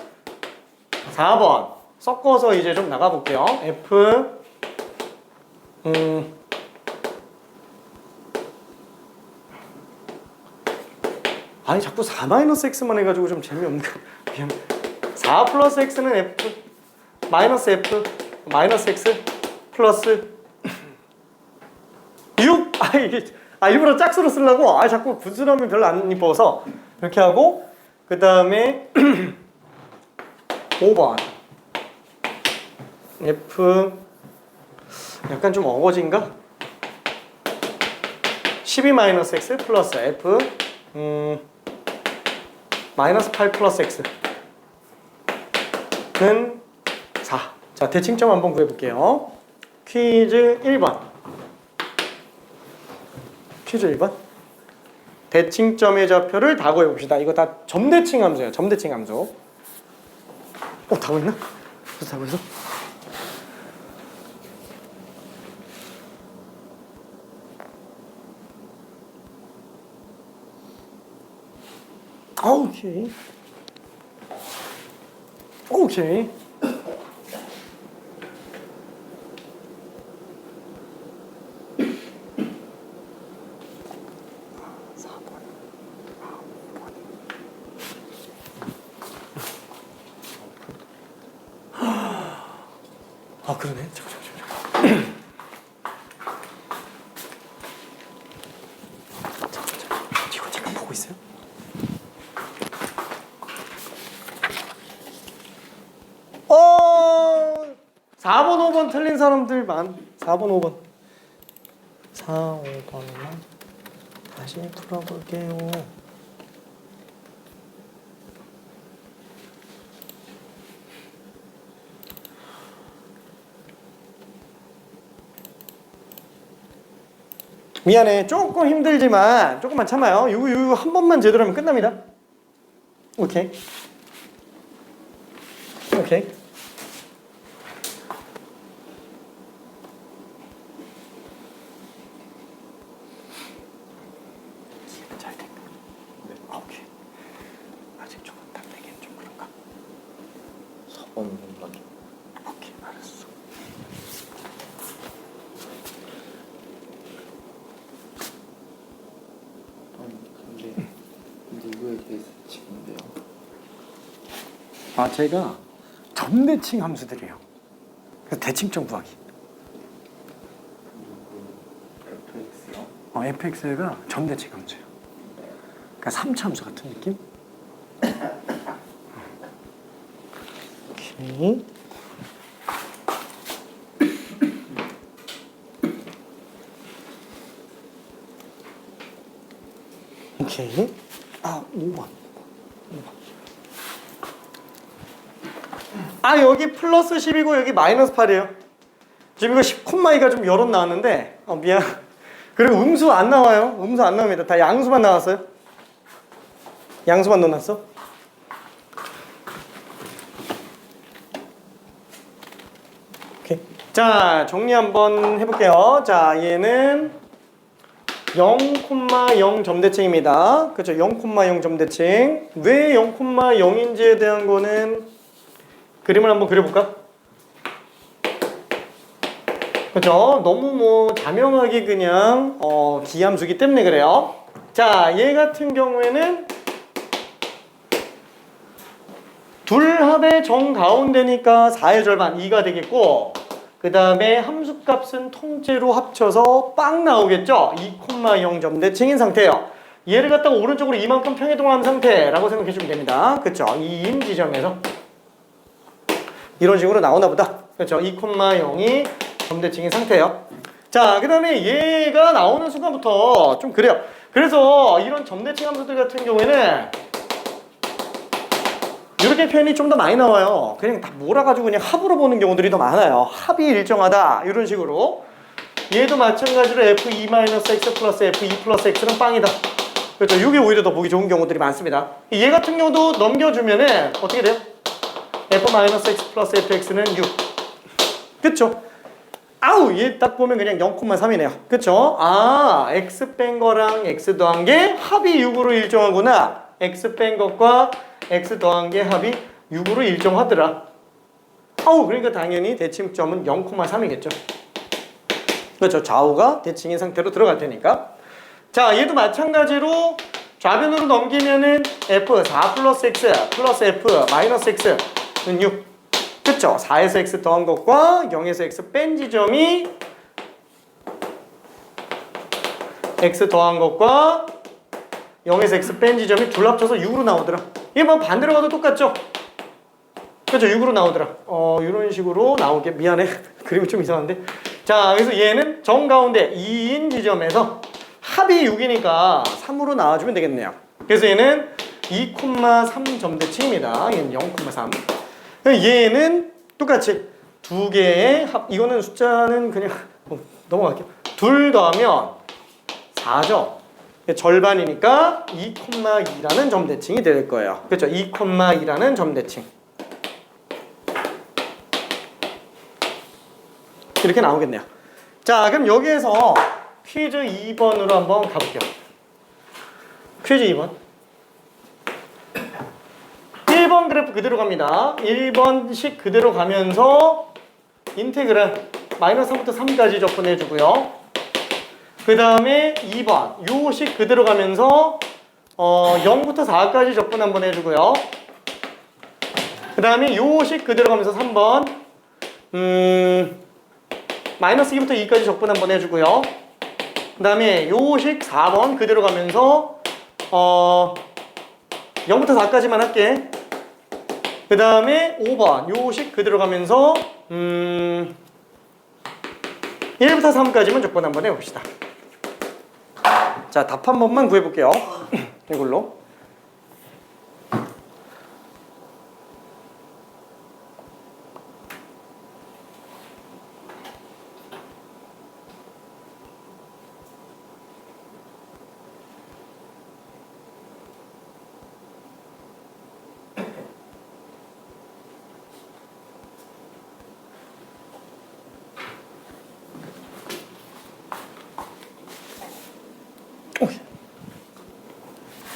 4번 섞어서 이제 좀 나가볼게요. F 아니 자꾸 4 마이너스 x만 해가지고 좀 재미없는 거. 4 플러스 x는 F 마이너스 F 마이너스 x 플러스 6! 이게 일부러 짝수로 쓰려고 자꾸 분수하면 별로 안 이뻐서 이렇게 하고, 그 다음에 5번 F 약간 좀 어거진가? 12-x 플러스 F 마이너스 8 플러스 x는 4. 자, 대칭점 한번 구해볼게요. 퀴즈 1번. 퀴즈 1번. 대칭점의 좌표를 다 구해봅시다. 이거 다 점대칭 함수예요. 점대칭 함수. 다 구했나? 벌써 다 구했어? 오케이. 오케이. 그러네. 잠깐만. 이거 잠깐 보고 있어요. 4번, 5번 틀린 사람들 4번, 5번. 4, 5번만 다시 풀어볼게요. 미안해. 조금 힘들지만 조금만 참아요. 이거 한 번만 제대로 하면 끝납니다. 오케이. 오케이. 잘 됐네. 오케이. 아직 조금 딱 내기는 좀 그런가? 4번만 좀. 오케이, 알았어. 근데 누구에 대해서 치는데요? 제가 점대칭 함수들이에요. 그래서 대칭점 구하기. FX요? fx가 점대칭 함수예요. 그러니까 3차 함수 같은 느낌? 오케이. 오케이. 5번. 여기 플러스 10이고 여기 마이너스 8이에요. 지금 이거 10,2가 좀 여럿 나왔는데 미안. 그리고 음수 안 나와요. 음수 안 나옵니다. 다 양수만 나왔어요. 양수만 넣어놨어. 오케이. 자, 정리 한번 해볼게요. 자, 얘는 0,0 점대칭입니다. 그렇죠? 0,0 점대칭. 왜 0,0인지에 대한 거는 그림을 한번 그려볼까? 그렇죠? 너무 자명하게 그냥 기함수기 때문에 그래요. 자, 얘 같은 경우에는 둘 합의 정가운데니까 4의 절반 2가 되겠고, 그 다음에 함수값은 통째로 합쳐서 빵 나오겠죠? 2,0 점대칭인 상태예요. 얘를 갖다가 오른쪽으로 이만큼 평이동한 상태라고 생각해주면 됩니다. 그렇죠? 2인 지점에서 이런 식으로 나오나 보다. 그렇죠? 2,0이 점대칭인 상태예요. 자, 그 다음에 얘가 나오는 순간부터 좀 그래요. 그래서 이런 점대칭 함수들 같은 경우에는 이렇게 표현이 좀 더 많이 나와요. 그냥 다 몰아가지고 그냥 합으로 보는 경우들이 더 많아요. 합이 일정하다 이런 식으로. 얘도 마찬가지로 f2-x 플러스 f2 플러스 x는 빵이다. 그렇죠? 이게 오히려 더 보기 좋은 경우들이 많습니다. 얘 같은 경우도 넘겨주면은 어떻게 돼요? f-x 플러스 fx는 6. 그쵸? 얘 딱 보면 그냥 0,3이네요. 그쵸? x 뺀 거랑 x 더한 게 합이 6으로 일정하구나. x 뺀 것과 x 더한 게 합이 6으로 일정하더라. 그러니까 당연히 대칭점은 0,3이겠죠. 그렇죠? 좌우가 대칭인 상태로 들어갈 테니까. 자, 얘도 마찬가지로 좌변으로 넘기면은 f4 플러스 x 플러스 f 마이너스 x는 6. 그쵸? 4에서 x 더한 것과 0에서 x 뺀 지점이 x 더한 것과 0에서 x 뺀 지점이 둘 합쳐서 6으로 나오더라. 이게 반대로 가도 똑같죠? 그렇죠? 6으로 나오더라. 이런 식으로 나오게. 미안해. 그림이 좀 이상한데. 자, 그래서 얘는 정가운데 2인 지점에서 합이 6이니까 3으로 나와주면 되겠네요. 그래서 얘는 2,3 점대칭입니다. 얘는 0,3. 얘는 똑같이 두 개의 합. 이거는 숫자는 그냥 넘어갈게요. 둘 더하면 4죠. 절반이니까 2,2라는 점대칭이 될 거예요. 그렇죠? 2,2라는 점대칭. 이렇게 나오겠네요. 자, 그럼 여기에서 퀴즈 2번으로 한번 가볼게요. 퀴즈 2번. 1번 그래프 그대로 갑니다. 1번식 그대로 가면서 인테그랄 마이너스 3부터 3까지 접근해주고요. 그 다음에 2번 요식 그대로 가면서 0부터 4까지 접근 한번 해주고요. 그 다음에 요식 그대로 가면서 3번 마이너스 2부터 2까지 접근 한번 해주고요. 그 다음에 요식 4번 그대로 가면서 0부터 4까지만 할게. 그 다음에 5번 요식 그대로 가면서 1부터 3까지만 접근 한번 해봅시다. 자, 답 한 번만 구해볼게요. 이걸로.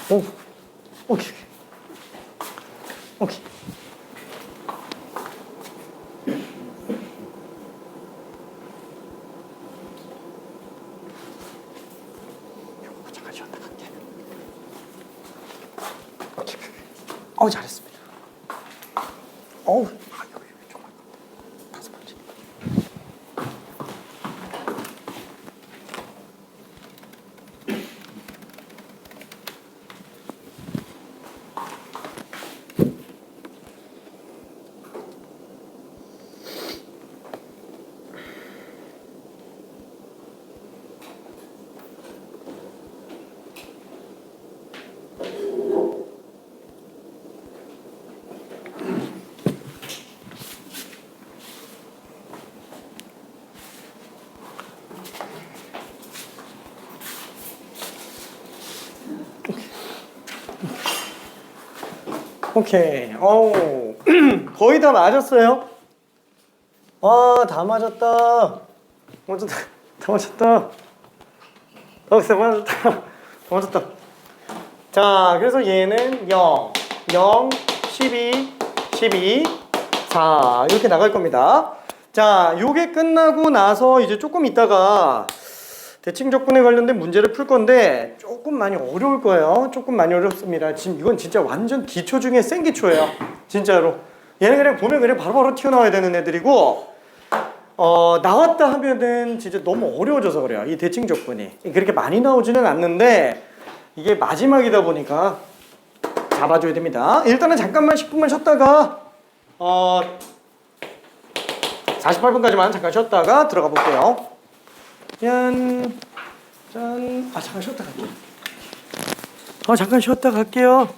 오, 오케이, 오케이. 잠깐 쉬었다 갈게. 오케이. 잘했습니다. 여기 좀만 다섯 번째. 오케이. 거의 다 맞았어요. 다 맞았다. 다 맞았다. 다 맞았다. 자, 그래서 얘는 0, 0, 12, 12, 4 이렇게 나갈 겁니다. 자, 요게 끝나고 나서 이제 조금 있다가 대칭 적분에 관련된 문제를 풀 건데 조금 많이 어려울 거예요. 조금 많이 어렵습니다. 지금 이건 진짜 완전 기초 중에 센 기초예요. 진짜로. 얘는 그냥 보면 그냥 바로바로 튀어나와야 되는 애들이고 나왔다 하면은 진짜 너무 어려워져서 그래요. 이 대칭 적분이. 그렇게 많이 나오지는 않는데 이게 마지막이다 보니까 잡아줘야 됩니다. 일단은 잠깐만 10분만 쉬었다가 48분까지만 잠깐 쉬었다가 들어가 볼게요. 짠. 잠깐 쉬었다 갈게요. 잠깐 쉬었다 갈게요.